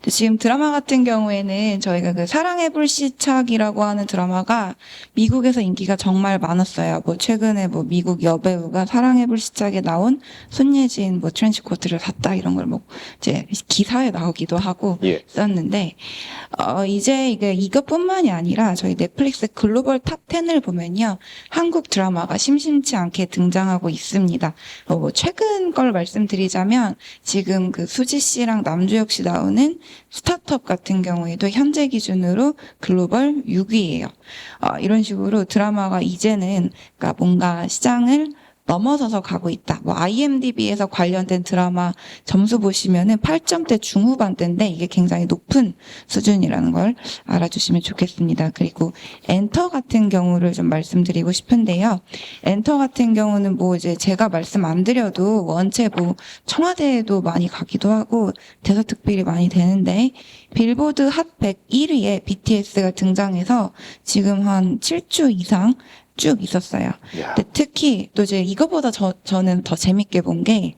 지금 드라마 같은 경우에는 저희가 그 사랑의 불시착이라고 하는 드라마가 미국에서 인기가 정말 많았어요. 뭐 최근에 뭐 미국 여배우가 사랑의 불시착에 나온 손예진 뭐 트렌치코트를 샀다 이런 걸 뭐 이제 기사에 나오기도 하고 예. 썼는데 이제 이게 이것뿐만이 아니라 저희 넷플릭스 글로벌 탑 10을 보면요. 한국 드라마가 심심치 않게 등장하고 있습니다. 뭐 최근 걸 말씀드리자면 지금 그 수지 씨랑 남주혁 씨 나오는 스타트업 같은 경우에도 현재 기준으로 글로벌 6위예요. 이런 식으로 드라마가 이제는 그러니까 뭔가 시장을 넘어서서 가고 있다. 뭐 IMDb에서 관련된 드라마 점수 보시면은 8점대 중후반대인데 이게 굉장히 높은 수준이라는 걸 알아주시면 좋겠습니다. 그리고 엔터 같은 경우를 좀 말씀드리고 싶은데요. 엔터 같은 경우는 뭐 이제 제가 말씀 안 드려도 원체 뭐 청와대에도 많이 가기도 하고 대서특필이 많이 되는데 빌보드 핫 100 1위에 BTS가 등장해서 지금 한 7주 이상 쭉 있었어요. 야. 근데 특히 또 이제 이거보다 저는 더 재밌게 본 게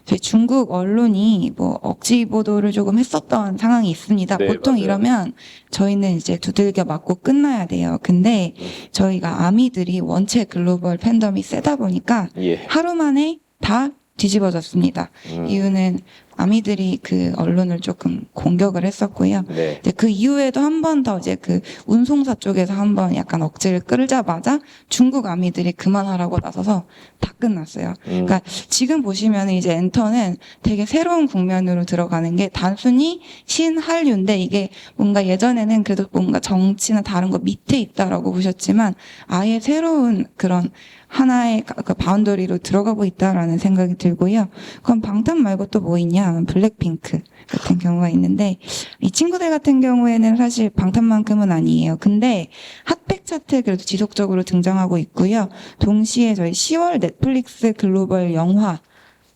저희 중국 언론이 뭐 억지 보도를 조금 했었던 상황이 있습니다. 네, 보통 맞아요. 이러면 저희는 이제 두들겨 맞고 끝나야 돼요. 근데 저희가 아미들이 원체 글로벌 팬덤이 세다 보니까 예. 하루 만에 다 뒤집어졌습니다. 이유는 아미들이 그 언론을 조금 공격을 했었고요. 네. 이제 그 이후에도 한 번 더 이제 그 운송사 쪽에서 한 번 약간 억지를 끌자마자 중국 아미들이 그만하라고 나서서 다 끝났어요. 그러니까 지금 보시면 이제 엔터는 되게 새로운 국면으로 들어가는 게 단순히 신한류인데 이게 뭔가 예전에는 그래도 뭔가 정치나 다른 거 밑에 있다라고 보셨지만 아예 새로운 그런 하나의 그 바운더리로 들어가고 있다라는 생각이 들고요. 그럼 방탄 말고 또 뭐 있냐 하면 블랙핑크 같은 경우가 있는데 이 친구들 같은 경우에는 사실 방탄만큼은 아니에요. 근데 핫백 차트에 그래도 지속적으로 등장하고 있고요. 동시에 저희 10월 넷플릭스 글로벌 영화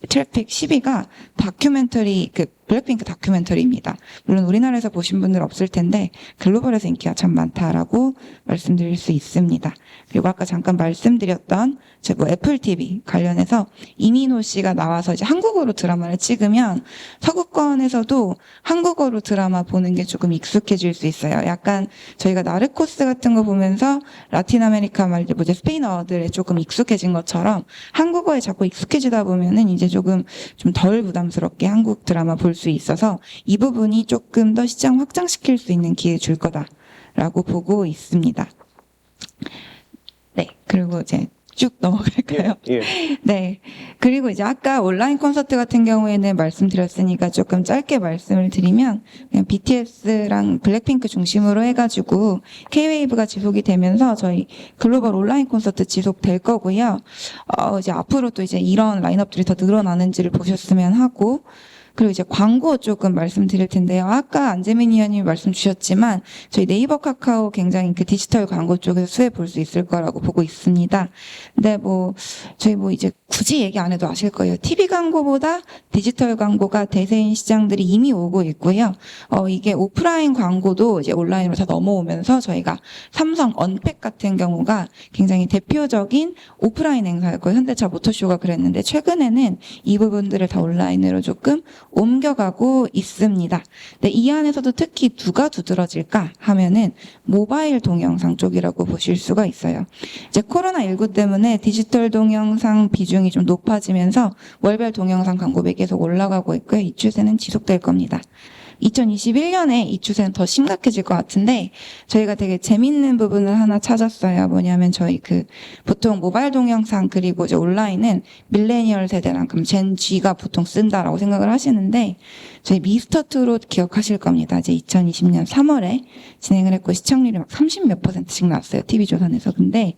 트래픽 10위가 다큐멘터리 그 블랙핑크 다큐멘터리입니다. 물론 우리나라에서 보신 분들 없을 텐데 글로벌에서 인기가 참 많다라고 말씀드릴 수 있습니다. 그리고 아까 잠깐 말씀드렸던 뭐 애플 TV 관련해서 이민호 씨가 나와서 이제 한국어로 드라마를 찍으면 서구권에서도 한국어로 드라마 보는 게 조금 익숙해질 수 있어요. 약간 저희가 나르코스 같은 거 보면서 라틴 아메리카 말 뭐 스페인어들에 조금 익숙해진 것처럼 한국어에 자꾸 익숙해지다 보면은 이제 조금 좀 덜 부담스럽게 한국 드라마 볼 수 있어서 이 부분이 조금 더 시장 확장시킬 수 있는 기회 줄 거다라고 보고 있습니다. 네, 그리고 이제 쭉 넘어갈까요? 예. 네. 그리고 이제 아까 온라인 콘서트 같은 경우에는 말씀드렸으니까 조금 짧게 말씀을 드리면 그냥 BTS랑 블랙핑크 중심으로 해가지고 K-웨이브가 지속이 되면서 저희 글로벌 온라인 콘서트 지속될 거고요. 이제 앞으로 또 이제 이런 라인업들이 더 늘어나는지를 보셨으면 하고 그리고 이제 광고 조금 말씀드릴 텐데요. 아까 안재민 의원님이 말씀 주셨지만 저희 네이버 카카오 굉장히 그 디지털 광고 쪽에서 수혜 볼 수 있을 거라고 보고 있습니다. 근데 뭐 저희 뭐 이제 굳이 얘기 안 해도 아실 거예요. TV 광고보다 디지털 광고가 대세인 시장들이 이미 오고 있고요. 이게 오프라인 광고도 이제 온라인으로 다 넘어오면서 저희가 삼성 언팩 같은 경우가 굉장히 대표적인 오프라인 행사였고 현대차 모터쇼가 그랬는데 최근에는 이 부분들을 다 온라인으로 조금 옮겨가고 있습니다. 근데 이 안에서도 특히 누가 두드러질까 하면은 모바일 동영상 쪽이라고 보실 수가 있어요. 이제 코로나19 때문에 디지털 동영상 비중이 좀 높아지면서 월별 동영상 광고비 계속 올라가고 있고요. 이 추세는 지속될 겁니다. 2021년에 이 추세는 더 심각해질 것 같은데 저희가 되게 재밌는 부분을 하나 찾았어요. 뭐냐면 저희 그 보통 모바일 동영상 그리고 이제 온라인은 밀레니얼 세대랑 그럼 젠 G가 보통 쓴다라고 생각을 하시는데 저희 미스터 트롯 기억하실 겁니다. 이제 2020년 3월에 진행을 했고 시청률이 막 30몇 %씩 나왔어요. TV조선에서. 근데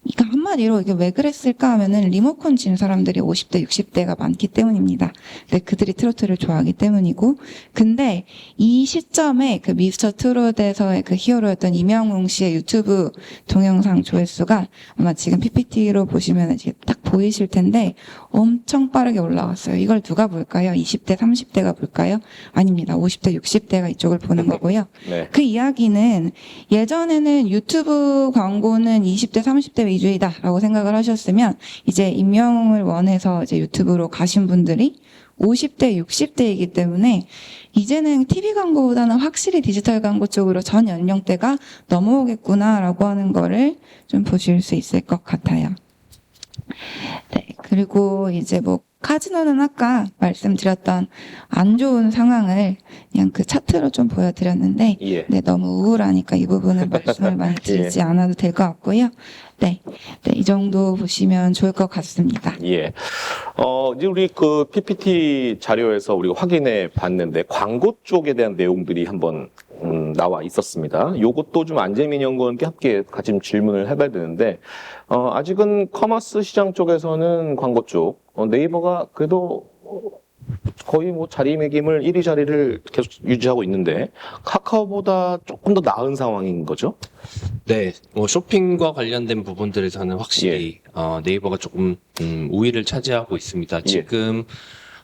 이거 한마디로 이게 왜 그랬을까 하면은 리모컨 진 사람들이 50대, 60대가 많기 때문입니다. 근데 그들이 트로트를 좋아하기 때문이고. 근데 이 시점에 그 미스터 트롯에서의 그 히어로였던 이명웅 씨의 유튜브 동영상 조회수가 아마 지금 PPT로 보시면 이제 딱 보이실 텐데 엄청 빠르게 올라갔어요. 이걸 누가 볼까요? 20대, 30대가 볼까요? 아닙니다. 50대, 60대가 이쪽을 보는 거고요. 네. 그 이야기는 예전에는 유튜브 광고는 20대, 30대 위주이다라고 생각을 하셨으면 이제 임명을 원해서 이제 유튜브로 가신 분들이 50대, 60대이기 때문에 이제는 TV 광고보다는 확실히 디지털 광고 쪽으로 전 연령대가 넘어오겠구나라고 하는 거를 좀 보실 수 있을 것 같아요. 네, 그리고 이제 뭐 카지노는 아까 말씀드렸던 안 좋은 상황을 그냥 그 차트로 좀 보여드렸는데 예. 네, 너무 우울하니까 이 부분은 말씀을 많이 드리지 않아도 될 것 같고요. 네, 이 정도 보시면 좋을 것 같습니다. 예. 이제 우리 그 PPT 자료에서 우리가 확인해 봤는데 광고 쪽에 대한 내용들이 한번 나와 있었습니다. 요것도 좀 안재민 연구원께 함께 같이 좀 질문을 해봐야 되는데, 아직은 커머스 시장 쪽에서는 광고 쪽, 네이버가 그래도 거의 뭐 자리매김을 1위 자리를 계속 유지하고 있는데, 카카오보다 조금 더 나은 상황인 거죠? 네, 뭐 쇼핑과 관련된 부분들에서는 확실히 네이버가 조금 우위를 차지하고 있습니다. 지금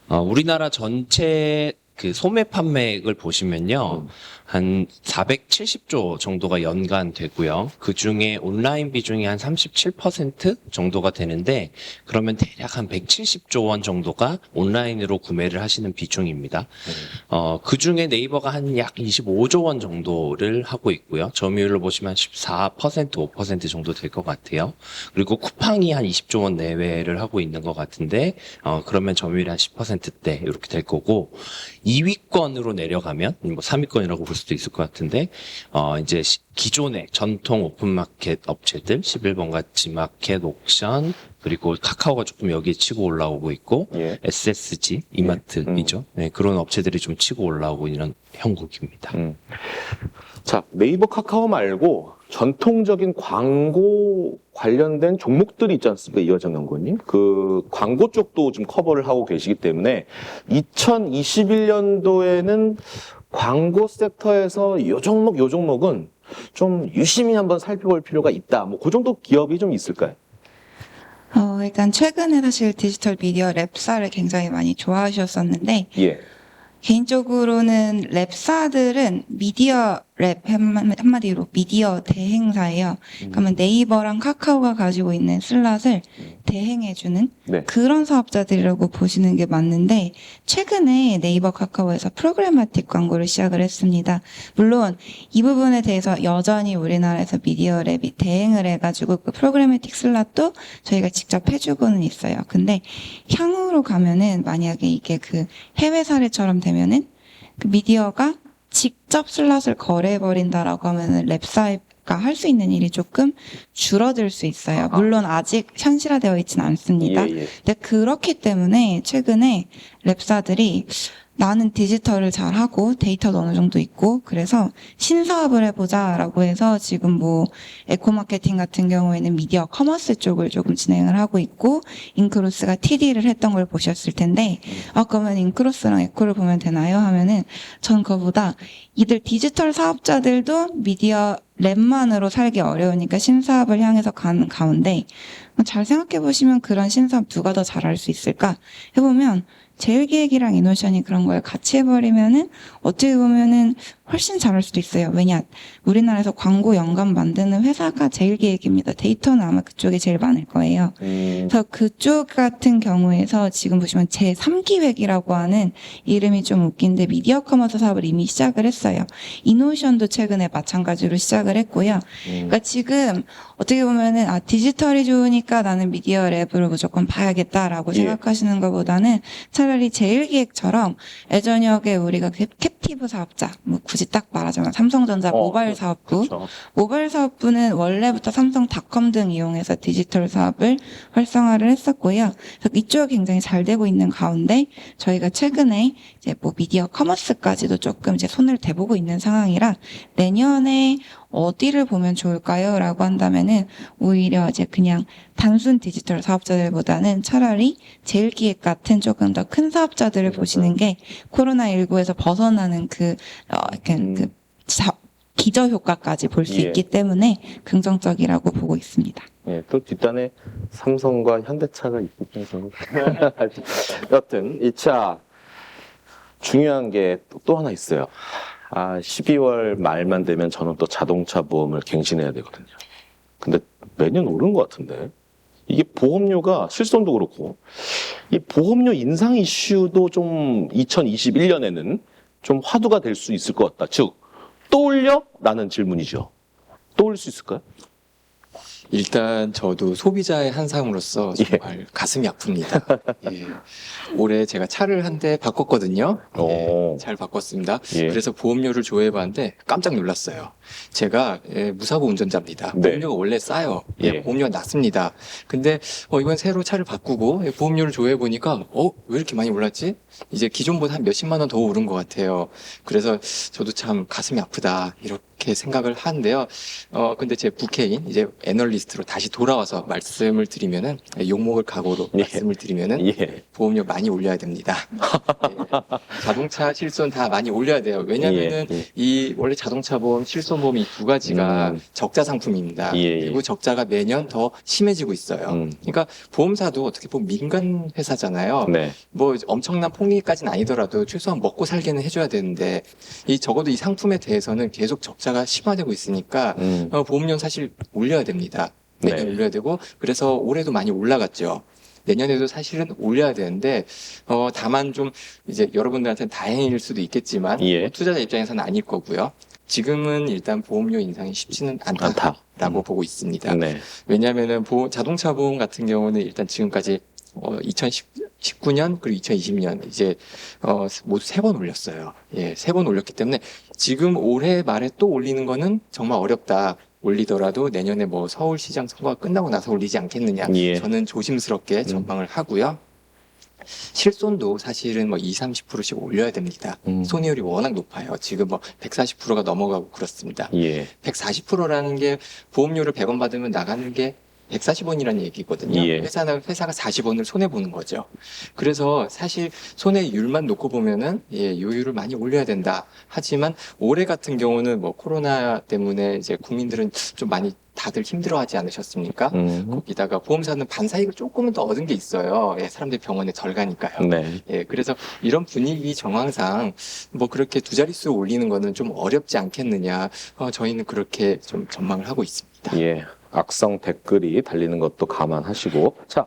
우리나라 전체 그 소매 판매액을 보시면요. 한 470조 정도가 연간 되고요. 그 중에 온라인 비중이 한 37% 정도가 되는데, 그러면 대략 한 170조 원 정도가 온라인으로 구매를 하시는 비중입니다. 그 중에 네이버가 한 약 25조 원 정도를 하고 있고요. 점유율로 보시면 14%, 5% 정도 될 것 같아요. 그리고 쿠팡이 한 20조 원 내외를 하고 있는 것 같은데, 그러면 점유율이 한 10%대 이렇게 될 거고, 2위권으로 내려가면, 뭐 3위권이라고 볼 수도 있을 것 같은데, 이제 기존의 전통 오픈마켓 업체들, 11번가 지마켓, 옥션, 그리고 카카오가 조금 여기에 치고 올라오고 있고, 예. SSG, 이마트이죠. 네, 그런 업체들이 좀 치고 올라오고 있는 형국입니다. 자, 네이버 카카오 말고 전통적인 광고 관련된 종목들이 있지 않습니까? 이화정 연구원님. 그 광고 쪽도 좀 커버를 하고 계시기 때문에 2021년도에는 광고 섹터에서 요 종목은 좀 유심히 한번 살펴볼 필요가 있다. 뭐 그 정도 기업이 좀 있을까요? 일단 최근에 사실 디지털 미디어 랩사를 굉장히 많이 좋아하셨었는데 예. 개인적으로는 랩사들은 미디어 랩 한마디로 미디어 대행사예요. 그러면 네이버랑 카카오가 가지고 있는 슬롯을 대행해주는 네. 그런 사업자들이라고 보시는 게 맞는데, 최근에 네이버 카카오에서 프로그래마틱 광고를 시작을 했습니다. 물론 이 부분에 대해서 여전히 우리나라에서 미디어 랩이 대행을 해가지고 그 프로그래마틱 슬롯도 저희가 직접 해주고는 있어요. 근데 향후로 가면은 만약에 이게 그 해외 사례처럼 되면은 그 미디어가 직접 슬롯을 거래해버린다라고 하면은 랩사가 할 수 있는 일이 조금 줄어들 수 있어요. 물론 아직 현실화되어 있지는 않습니다. 예. 근데 그렇기 때문에 최근에 랩사들이 나는 디지털을 잘하고 데이터도 어느 정도 있고 그래서 신사업을 해보자라고 해서 지금 뭐 에코마케팅 같은 경우에는 미디어 커머스 쪽을 조금 진행을 하고 있고, 인크로스가 TD를 했던 걸 보셨을 텐데, 그러면 인크로스랑 에코를 보면 되나요? 하면은 전 그거보다 이들 디지털 사업자들도 미디어 랩만으로 살기 어려우니까 신사업을 향해서 가는 가운데, 잘 생각해 보시면 그런 신사업 누가 더 잘할 수 있을까 해보면 제일기획이랑 이노션이 그런 걸 같이 해버리면은 어떻게 보면은 훨씬 잘할 수도 있어요. 왜냐, 우리나라에서 광고 연관 만드는 회사가 제일기획입니다. 데이터는 아마 그쪽에 제일 많을 거예요. 그래서 그쪽 같은 경우에서 지금 보시면 제3기획이라고 하는 이름이 좀 웃긴데 미디어 커머스 사업을 이미 시작을 했어요. 이노션도 최근에 마찬가지로 시작을 했고요. 그러니까 지금 어떻게 보면은 디지털이 좋으니까 나는 미디어 랩으로 무조건 봐야겠다라고 생각하시는 것보다는 차라리 제일기획처럼 예전역에 우리가 캡티브 사업자, 뭐 굳이 딱 말하자면 삼성전자 모바일 사업부, 그렇죠. 모바일 사업부는 원래부터 삼성닷컴 등 이용해서 디지털 사업을 활성화를 했었고요. 그래서 이쪽이 굉장히 잘 되고 있는 가운데 저희가 최근에 이제 뭐 미디어 커머스까지도 조금 이제 손을 대보고 있는 상황이라, 내년에 어디를 보면 좋을까요? 라고 한다면은 오히려 이제 그냥 단순 디지털 사업자들보다는 차라리 제일기획 같은 조금 더 큰 사업자들을 보시는 게 코로나19에서 벗어나는 약간 기저 효과까지 볼 수 있기 때문에 긍정적이라고 보고 있습니다. 예, 또 뒷단에 삼성과 현대차가 있기 때문에. 여튼, 이 차 중요한 게 또 하나 있어요. 12월 말만 되면 저는 또 자동차 보험을 갱신해야 되거든요. 근데 매년 오른 것 같은데. 이게 보험료가 실손도 그렇고 이 보험료 인상 이슈도 좀 2021년에는 좀 화두가 될 수 있을 것 같다. 즉, 떠올려? 라는 질문이죠. 떠올릴 수 있을까요? 일단 저도 소비자의 한 사람으로서 정말 가슴이 아픕니다. 예. 올해 제가 차를 한 대 바꿨거든요. 오. 잘 바꿨습니다. 예. 그래서 보험료를 조회해봤는데 깜짝 놀랐어요. 제가 무사고 운전자입니다. 네. 보험료가 원래 싸요. 예. 보험료가 낮습니다. 근데 이번 새로 차를 바꾸고 보험료를 조회해보니까 왜 이렇게 많이 올랐지? 이제 기존보다 한 몇십만 원 더 오른 것 같아요. 그래서 저도 참 가슴이 아프다 이렇게 생각을 하는데요. 근데 제 부캐인 이제 애널리스트로 다시 돌아와서 말씀을 드리면은 욕먹을 각오로 예. 말씀을 드리면은 예. 보험료 많이 올려야 됩니다. 예. 자동차 실손 다 많이 올려야 돼요. 왜냐면은 예. 이 원래 자동차 보험, 실손 보험 이 두 가지가 적자 상품입니다. 예. 그리고 적자가 매년 더 심해지고 있어요. 그러니까 보험사도 어떻게 보면 민간 회사잖아요. 네. 뭐 엄청난 폭리까지는 아니더라도 최소한 먹고 살게는 해줘야 되는데 적어도 이 상품에 대해서는 계속 적자가 심화되고 있으니까 보험료 사실 올려야 됩니다. 매년 네. 올려야 되고 그래서 올해도 많이 올라갔죠. 내년에도 사실은 올려야 되는데 다만 좀 이제 여러분들한테는 다행일 수도 있겠지만 예. 투자자 입장에서는 아닐 거고요. 지금은 일단 보험료 인상이 쉽지는 않다라고 보고 있습니다. 네. 왜냐하면은 자동차 보험 같은 경우는 일단 지금까지 2019년 그리고 2020년 이제 모두 3번 올렸어요. 예, 3번 올렸기 때문에 지금 올해 말에 또 올리는 거는 정말 어렵다. 올리더라도 내년에 뭐 서울시장 선거가 끝나고 나서 올리지 않겠느냐. 예. 저는 조심스럽게 전망을 하고요. 실손도 사실은 뭐 20, 30%씩 올려야 됩니다. 손해율이 워낙 높아요. 지금 뭐 140%가 넘어가고 그렇습니다. 예. 140%라는 게 보험료를 100원 받으면 나가는 게 140원이라는 얘기거든요. 예. 회사가 40원을 손해보는 거죠. 그래서 사실 손해율만 놓고 보면은 요율을 많이 올려야 된다. 하지만 올해 같은 경우는 뭐 코로나 때문에 이제 국민들은 좀 많이 다들 힘들어하지 않으셨습니까? 거기다가 보험사는 반사이익을 조금은 더 얻은 게 있어요. 사람들이 병원에 덜 가니까요. 네. 그래서 이런 분위기 정황상 뭐 그렇게 두 자릿수 올리는 거는 좀 어렵지 않겠느냐. 저희는 그렇게 좀 전망을 하고 있습니다. 예. 악성 댓글이 달리는 것도 감안하시고. 자,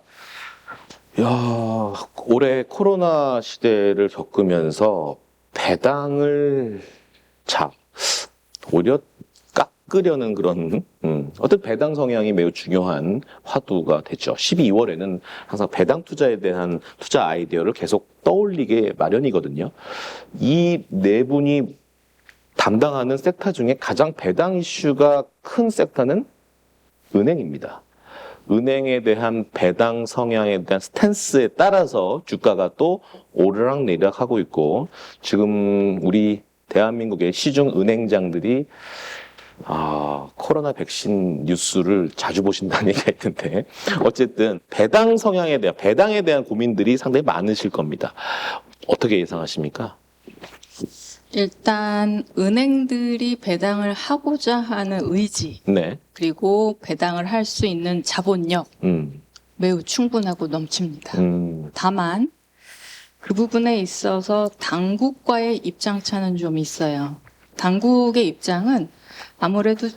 야, 올해 코로나 시대를 겪으면서 배당을 오히려 깎으려는 그런 어떤 배당 성향이 매우 중요한 화두가 됐죠. 12월에는 항상 배당 투자에 대한 투자 아이디어를 계속 떠올리게 마련이거든요. 이 네 분이 담당하는 섹터 중에 가장 배당 이슈가 큰 섹터는 은행입니다. 은행에 대한 배당 성향에 대한 스탠스에 따라서 주가가 또 오르락내리락 하고 있고, 지금 우리 대한민국의 시중 은행장들이 코로나 백신 뉴스를 자주 보신다는 얘기가 있는데, 어쨌든 배당 성향에 대한, 배당에 대한 고민들이 상당히 많으실 겁니다. 어떻게 예상하십니까? 일단 은행들이 배당을 하고자 하는 의지, 네. 그리고 배당을 할 수 있는 자본력 매우 충분하고 넘칩니다. 다만 그 부분에 있어서 당국과의 입장차는 좀 있어요. 당국의 입장은 아무래도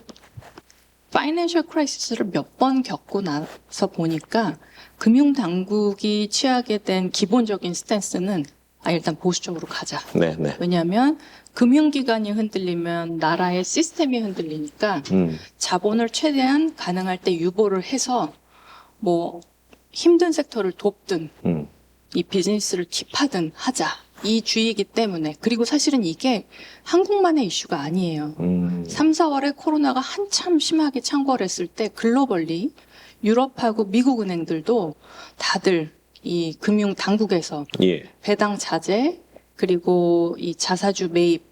파이낸셜 크라이시스를 몇 번 겪고 나서 보니까 금융당국이 취하게 된 기본적인 스탠스는 일단 보수적으로 가자. 네. 왜냐하면 금융기관이 흔들리면 나라의 시스템이 흔들리니까 자본을 최대한 가능할 때 유보를 해서 뭐 힘든 섹터를 돕든 이 비즈니스를 킵하든 하자. 이 주의이기 때문에. 그리고 사실은 이게 한국만의 이슈가 아니에요. 3, 4월에 코로나가 한참 심하게 창궐했을 때 글로벌리 유럽하고 미국 은행들도 다들 이 금융 당국에서 배당 자제 그리고 이 자사주 매입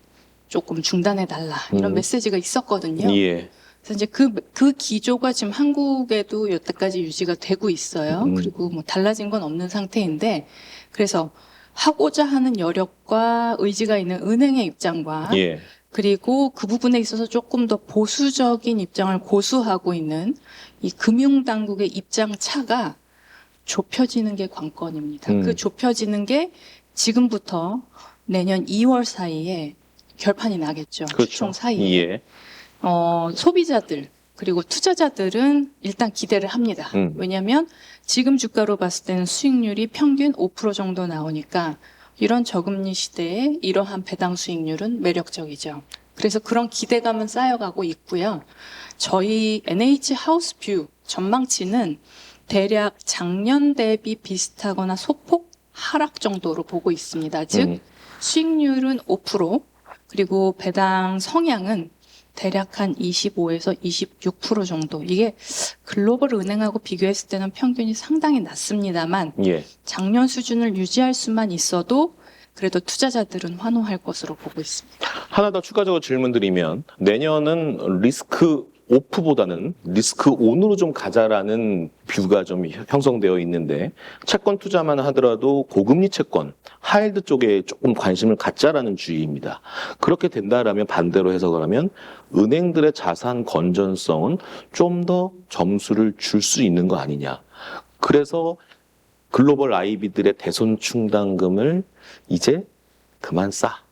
조금 중단해 달라 이런 메시지가 있었거든요. 그래서 이제 그 기조가 지금 한국에도 여태까지 유지가 되고 있어요. 그리고 뭐 달라진 건 없는 상태인데, 그래서 하고자 하는 여력과 의지가 있는 은행의 입장과 그리고 그 부분에 있어서 조금 더 보수적인 입장을 고수하고 있는 이 금융당국의 입장 차가 좁혀지는 게 관건입니다. 그 좁혀지는 게 지금부터 내년 2월 사이에 결판이 나겠죠. 그렇죠. 추총 사이에. 소비자들, 그리고 투자자들은 일단 기대를 합니다. 왜냐하면 지금 주가로 봤을 때는 수익률이 평균 5% 정도 나오니까 이런 저금리 시대에 이러한 배당 수익률은 매력적이죠. 그래서 그런 기대감은 쌓여가고 있고요. 저희 NH 하우스뷰 전망치는 대략 작년 대비 비슷하거나 소폭 하락 정도로 보고 있습니다. 즉 수익률은 5%, 그리고 배당 성향은 대략 한 25에서 26% 정도. 이게 글로벌 은행하고 비교했을 때는 평균이 상당히 낮습니다만 예. 작년 수준을 유지할 수만 있어도 그래도 투자자들은 환호할 것으로 보고 있습니다. 하나 더 추가적으로 질문드리면 내년은 리스크 오프보다는 리스크 온으로 좀 가자라는 뷰가 좀 형성되어 있는데 채권 투자만 하더라도 고금리 채권, 하이힐드 쪽에 조금 관심을 갖자라는 주의입니다. 그렇게 된다라면 반대로 해석을 하면 은행들의 자산 건전성은 좀 더 점수를 줄 수 있는 거 아니냐. 그래서 글로벌 IB들의 대손 충당금을 이제 그만 싸.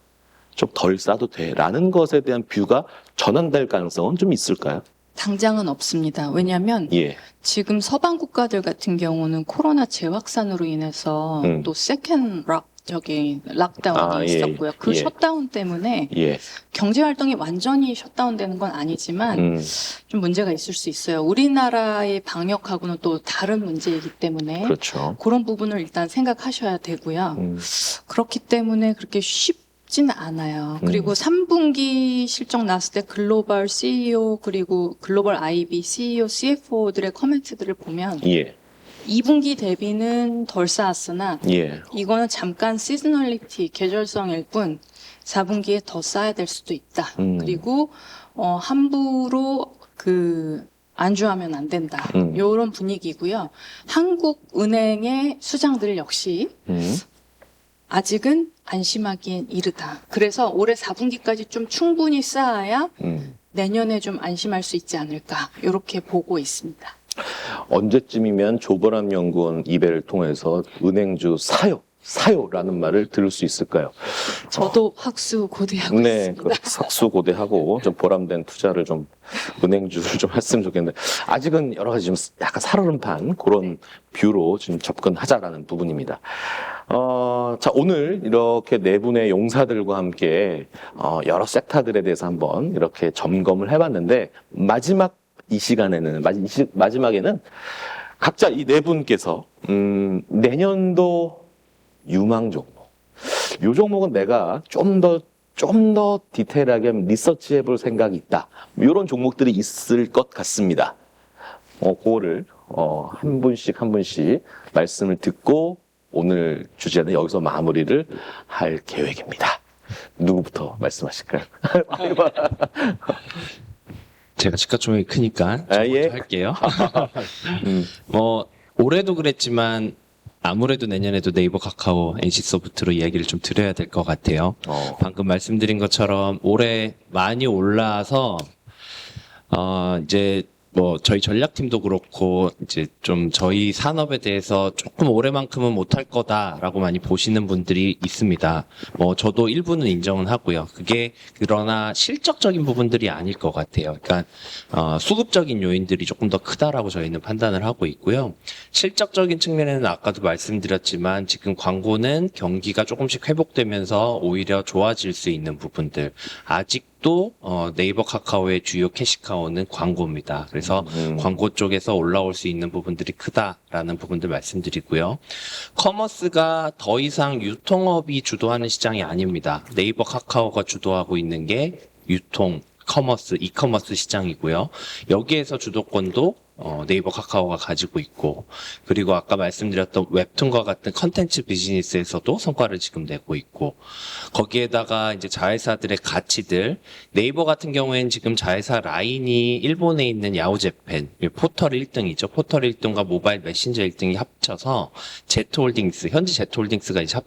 좀 덜 싸도 돼라는 것에 대한 뷰가 전환될 가능성은 좀 있을까요? 당장은 없습니다. 왜냐하면 예. 지금 서방 국가들 같은 경우는 코로나 재확산으로 인해서 또 세컨 락다운이 예. 있었고요. 그 예. 셧다운 때문에 예. 경제 활동이 완전히 셧다운되는 건 아니지만 좀 문제가 있을 수 있어요. 우리나라의 방역하고는 또 다른 문제이기 때문에 그렇죠. 그런 부분을 일단 생각하셔야 되고요. 그렇기 때문에 그렇게 쉽지는 않아요. 그리고 3분기 실적 나왔을 때 글로벌 CEO 그리고 글로벌 IB CEO, CFO들의 코멘트들을 보면 예. 2분기 대비는 덜 쌓았으나 예. 이거는 잠깐 시즈널리티, 계절성일 뿐 4분기에 더 쌓아야 될 수도 있다. 그리고 함부로 안주하면 안 된다. 이런 분위기고요. 한국은행의 수장들 역시 아직은 안심하기엔 이르다. 그래서 올해 4분기까지 좀 충분히 쌓아야 내년에 좀 안심할 수 있지 않을까. 이렇게 보고 있습니다. 언제쯤이면 조보람 연구원 이배를 통해서 은행주 사요라는 말을 들을 수 있을까요? 저도 학수 고대하고 네, 있습니다. 석수고대하고 좀 보람된 투자를 좀 은행주를 좀 했으면 좋겠는데 아직은 여러 가지 좀 약간 살얼음판 그런 뷰로 지금 접근하자라는 부분입니다. 자, 오늘 이렇게 네 분의 용사들과 함께 여러 섹터들에 대해서 한번 이렇게 점검을 해봤는데 이 시간에는 마지막에는 각자 이 네 분께서 내년도 유망 종목. 이 종목은 내가 좀 더 디테일하게 리서치 해볼 생각이 있다. 이런 종목들이 있을 것 같습니다. 그거를 한 분씩 말씀을 듣고 오늘 주제는 여기서 마무리를 할 계획입니다. 누구부터 말씀하실까요? 제가 시가총액이 크니까 아, 예. 먼저 할게요. 올해도 그랬지만 아무래도 내년에도 네이버, 카카오, NC소프트로 이야기를 좀 드려야 될 것 같아요. 방금 말씀드린 것처럼 올해 많이 올라서 이제 저희 전략팀도 그렇고 이제 좀 저희 산업에 대해서 조금 올해만큼은 못할 거다라고 많이 보시는 분들이 있습니다. 저도 일부는 인정은 하고요. 그게 그러나 실적적인 부분들이 아닐 것 같아요. 그러니까 수급적인 요인들이 조금 더 크다라고 저희는 판단을 하고 있고요. 실적적인 측면에는 아까도 말씀드렸지만 지금 광고는 경기가 조금씩 회복되면서 오히려 좋아질 수 있는 부분들 아직도 네이버, 카카오의 주요 캐시카우는 광고입니다. 그래서 광고 쪽에서 올라올 수 있는 부분들이 크다라는 부분들 말씀드리고요. 커머스가 더 이상 유통업이 주도하는 시장이 아닙니다. 네이버, 카카오가 주도하고 있는 게 유통, 이커머스 시장이고요. 여기에서 주도권도 네이버, 카카오가 가지고 있고, 그리고 아까 말씀드렸던 웹툰과 같은 컨텐츠 비즈니스에서도 성과를 지금 내고 있고, 거기에다가 이제 자회사들의 가치들, 네이버 같은 경우에는 지금 자회사 라인이 일본에 있는 야후재팬, 포털 1등이죠. 포털 1등과 모바일 메신저 1등이 합쳐서 현재 제트홀딩스가 이제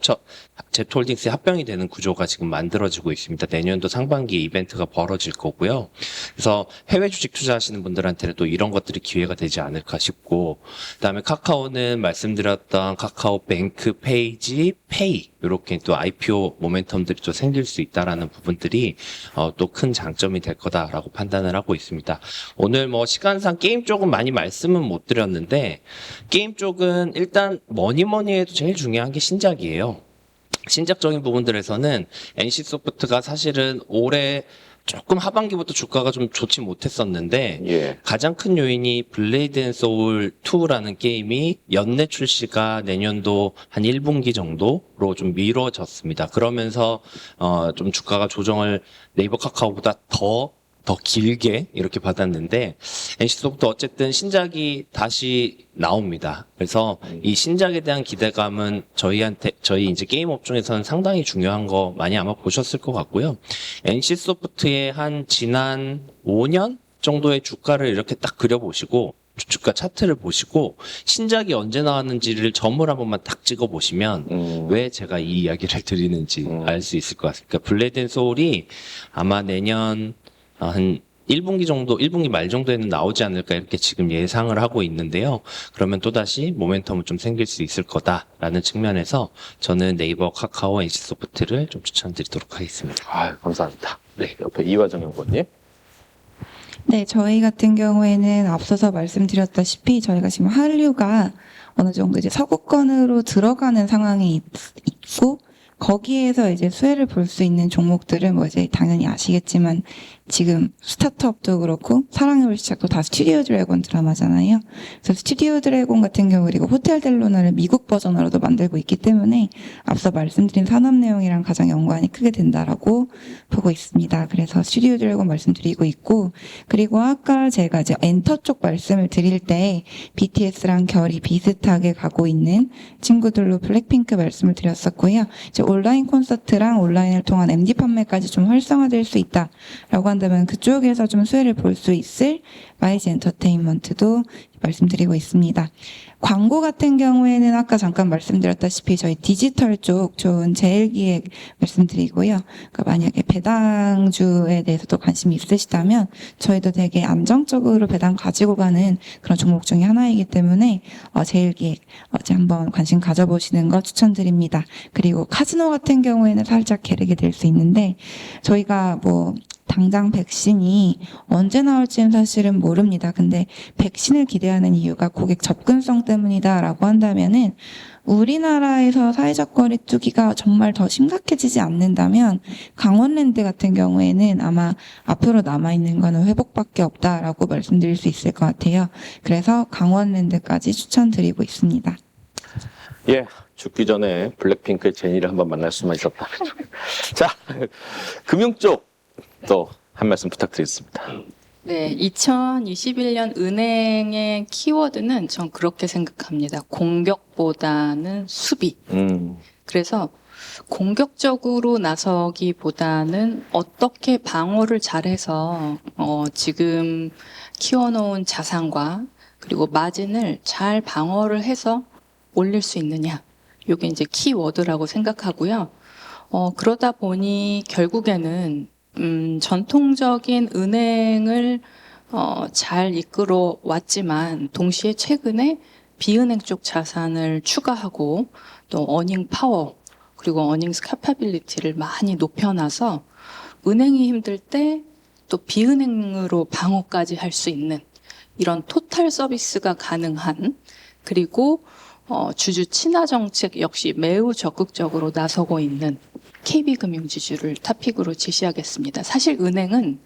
제트홀딩스의 합병이 되는 구조가 지금 만들어지고 있습니다. 내년도 상반기에 이벤트가 벌어질 거고요. 그래서 해외 주식 투자하시는 분들한테는 또 이런 것들이 기회 기회가 되지 않을까 싶고, 그다음에 카카오는 말씀드렸던 카카오뱅크 페이지, 페이 이렇게 또 IPO 모멘텀들이 또 생길 수 있다라는 부분들이 또 큰 장점이 될 거다라고 판단을 하고 있습니다. 오늘 뭐 시간상 게임 쪽은 많이 말씀은 못 드렸는데, 게임 쪽은 일단 뭐니 해도 제일 중요한 게 신작이에요. 신작적인 부분들에서는 NC소프트가 사실은 올해 조금 하반기부터 주가가 좀 좋지 못했었는데, 예. 가장 큰 요인이 블레이드 앤 소울 2라는 게임이 연내 출시가 내년도 한 1분기 정도로 좀 미뤄졌습니다. 그러면서 좀 주가가 조정을 네이버 카카오보다 더 길게 이렇게 받았는데, NC소프트 어쨌든 신작이 다시 나옵니다. 그래서 이 신작에 대한 기대감은 저희 이제 게임 업종에서는 상당히 중요한 거 많이 아마 보셨을 것 같고요. NC소프트의 한 지난 5년 정도의 주가를 이렇게 딱 그려보시고, 주가 차트를 보시고 신작이 언제 나왔는지를 점을 한 번만 딱 찍어보시면 왜 제가 이 이야기를 드리는지 알 수 있을 것 같습니다. 그러니까 블레이드 앤 소울이 아마 내년 한 1분기 정도, 1분기 말 정도에는 나오지 않을까 이렇게 지금 예상을 하고 있는데요. 그러면 또다시 모멘텀은 좀 생길 수 있을 거다라는 측면에서 저는 네이버, 카카오, NC소프트를 좀 추천드리도록 하겠습니다. 아, 감사합니다. 네, 옆에 이화정 연구원님. 네, 저희 같은 경우에는 앞서서 말씀드렸다시피 저희가 지금 한류가 어느 정도 이제 서구권으로 들어가는 상황이 있고, 거기에서 이제 수혜를 볼 수 있는 종목들은 뭐 이제 당연히 아시겠지만 지금 스타트업도 그렇고 사랑의 불시착도 다 스튜디오 드래곤 드라마잖아요. 그래서 스튜디오 드래곤 같은 경우 그리고 호텔 델루나를 미국 버전으로도 만들고 있기 때문에 앞서 말씀드린 산업 내용이랑 가장 연관이 크게 된다라고 보고 있습니다. 그래서 스튜디오 드래곤 말씀드리고 있고, 그리고 아까 제가 이제 엔터 쪽 말씀을 드릴 때 BTS랑 결이 비슷하게 가고 있는 친구들로 블랙핑크 말씀을 드렸었고요. 이제 온라인 콘서트랑 온라인을 통한 MD 판매까지 좀 활성화될 수 있다라고 한다면 그쪽에서 좀 수혜를 볼 수 있을 YG 엔터테인먼트도 말씀드리고 있습니다. 광고 같은 경우에는 아까 잠깐 말씀드렸다시피 저희 디지털 쪽 좋은 제일기획 말씀드리고요. 그러니까 만약에 배당주에 대해서도 관심이 있으시다면 저희도 되게 안정적으로 배당 가지고 가는 그런 종목 중에 하나이기 때문에 제일기획 어제 한번 관심 가져보시는 거 추천드립니다. 그리고 카지노 같은 경우에는 살짝 게르게 될 수 있는데 저희가 뭐 당장 백신이 언제 나올지는 사실은 모릅니다. 근데 백신을 기대하는 이유가 고객 접근성 때문이다라고 한다면은 우리나라에서 사회적 거리 두기가 정말 더 심각해지지 않는다면 강원랜드 같은 경우에는 아마 앞으로 남아있는 거는 회복밖에 없다라고 말씀드릴 수 있을 것 같아요. 그래서 강원랜드까지 추천드리고 있습니다. 예, 죽기 전에 블랙핑크의 제니를 한번 만날 수만 있었다. 자, 금융 쪽 또 한 말씀 부탁드리겠습니다. 네, 2021년 은행의 키워드는 전 그렇게 생각합니다. 공격보다는 수비. 그래서 공격적으로 나서기보다는 어떻게 방어를 잘해서 지금 키워놓은 자산과 그리고 마진을 잘 방어를 해서 올릴 수 있느냐. 이게 이제 키워드라고 생각하고요. 그러다 보니 결국에는 전통적인 은행을 잘 이끌어 왔지만 동시에 최근에 비은행 쪽 자산을 추가하고 또 어닝 파워 그리고 어닝스 캐파빌리티를 많이 높여놔서 은행이 힘들 때 또 비은행으로 방어까지 할 수 있는 이런 토탈 서비스가 가능한, 그리고 주주 친화 정책 역시 매우 적극적으로 나서고 있는 KB금융지주를 탑픽으로 제시하겠습니다. 사실 은행은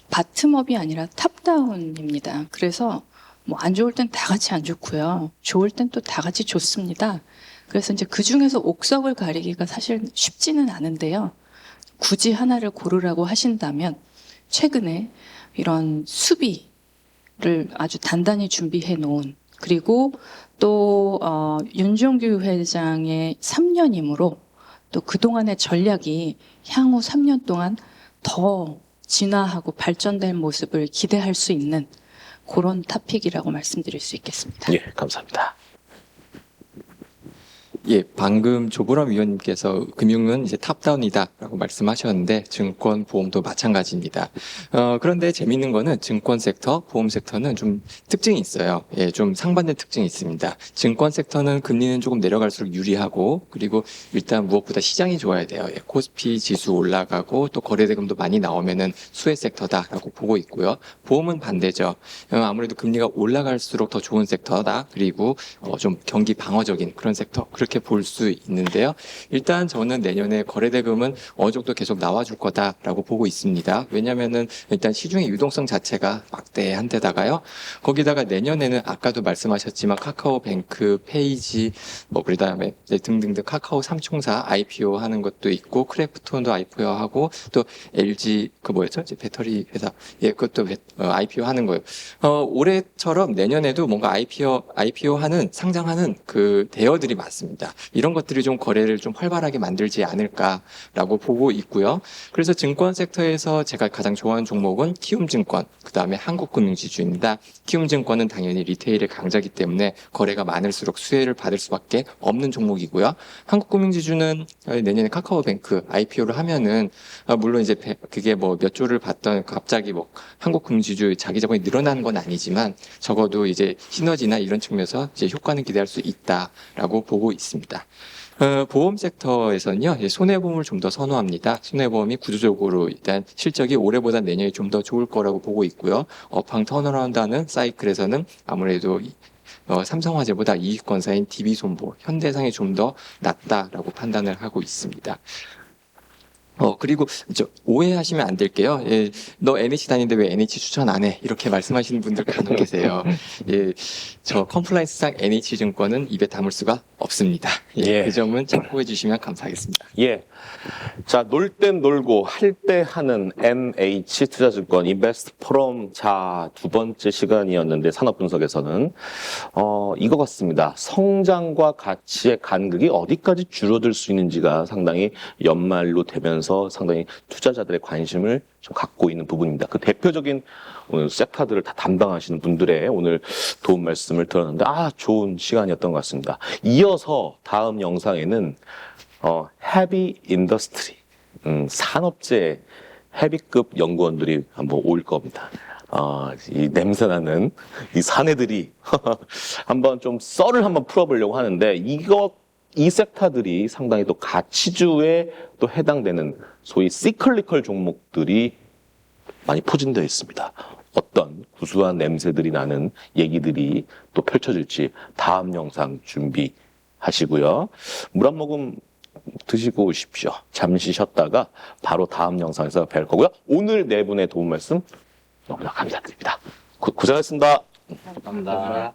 바텀업이 아니라 탑다운입니다. 그래서 뭐 안 좋을 땐 다 같이 안 좋고요. 좋을 땐 또 다 같이 좋습니다. 그래서 이제 그 중에서 옥석을 가리기가 사실 쉽지는 않은데요. 굳이 하나를 고르라고 하신다면 최근에 이런 수비를 아주 단단히 준비해 놓은, 그리고 또 윤종규 회장의 3년이므로 또 그동안의 전략이 향후 3년 동안 더 진화하고 발전될 모습을 기대할 수 있는 그런 탑픽이라고 말씀드릴 수 있겠습니다. 예, 감사합니다. 예, 방금 조보람 위원님께서 금융은 이제 탑다운이다라고 말씀하셨는데 증권, 보험도 마찬가지입니다. 그런데 재미있는 거는 증권 섹터, 보험 섹터는 좀 특징이 있어요. 예, 좀 상반된 특징이 있습니다. 증권 섹터는 금리는 조금 내려갈수록 유리하고 그리고 일단 무엇보다 시장이 좋아야 돼요. 예, 코스피 지수 올라가고 또 거래대금도 많이 나오면은 수혜 섹터다라고 보고 있고요. 보험은 반대죠. 아무래도 금리가 올라갈수록 더 좋은 섹터다. 그리고 좀 경기 방어적인 그런 섹터 그렇게 볼 수 있는데요. 일단 저는 내년에 거래대금은 어느 정도 계속 나와줄 거다라고 보고 있습니다. 왜냐하면은 일단 시중의 유동성 자체가 막대한데다가요. 거기다가 내년에는 아까도 말씀하셨지만 카카오뱅크, 페이지, 뭐 그다음에 등등등 카카오 삼총사 IPO 하는 것도 있고 크래프톤도 IPO 하고 또 LG 그 뭐였죠? 이제 배터리 회사 예 그것도 IPO 하는 거예요. 올해처럼 내년에도 뭔가 IPO 하는 상장하는 그 대여들이 많습니다. 이런 것들이 좀 거래를 좀 활발하게 만들지 않을까라고 보고 있고요. 그래서 증권 섹터에서 제가 가장 좋아하는 종목은 키움증권, 그 다음에 한국금융지주입니다. 키움증권은 당연히 리테일의 강자이기 때문에 거래가 많을수록 수혜를 받을 수밖에 없는 종목이고요. 한국금융지주는 내년에 카카오뱅크 IPO를 하면은 물론 이제 그게 뭐 몇 조를 받던 갑자기 뭐 한국금융지주 자기 자본이 늘어나는 건 아니지만 적어도 이제 시너지나 이런 측면에서 이제 효과는 기대할 수 있다라고 보고 있습니다. 보험 섹터에서는요, 손해보험을 좀 더 선호합니다. 손해보험이 구조적으로 일단 실적이 올해보다 내년이 좀 더 좋을 거라고 보고 있고요. 업황 턴어라운드하는 사이클에서는 아무래도 삼성화재보다 이익권사인 DB손보, 현대상이 좀 더 낫다라고 판단을 하고 있습니다. 그리고 오해하시면 안 될게요. 예, 너 NH 다니는데 왜 NH 추천 안 해? 이렇게 말씀하시는 분들 간혹 계세요. 예, 저 컴플라이언스상 NH증권은 입에 담을 수가 없습니다. 예, 그 점은 참고해 주시면 감사하겠습니다. 예. 자, 놀 땐 놀고 할 때 하는 NH투자증권 인베스트 포럼. 자, 두 번째 시간이었는데 산업 분석에서는 이거 같습니다. 성장과 가치의 간극이 어디까지 줄어들 수 있는지가 상당히 연말로 되면서 상당히 투자자들의 관심을 좀 갖고 있는 부분입니다. 그 대표적인 오늘 섹터들을 다 담당하시는 분들의 오늘 도움 말씀을 들었는데 좋은 시간이었던 것 같습니다. 이어서 다음 영상에는 헤비 인더스트리, 산업재 헤비급 연구원들이 한번 올 겁니다. 이 냄새나는 이 사내들이 한번 좀 썰을 한번 풀어보려고 하는데 이 섹터들이 상당히 또 가치주에 또 해당되는 소위 시클리컬 종목들이 많이 포진되어 있습니다. 어떤 구수한 냄새들이 나는 얘기들이 또 펼쳐질지 다음 영상 준비하시고요. 물 한 모금 드시고 오십시오. 잠시 쉬었다가 바로 다음 영상에서 뵐 거고요. 오늘 네 분의 도움 말씀 너무나 감사드립니다. 고생하셨습니다. 감사합니다.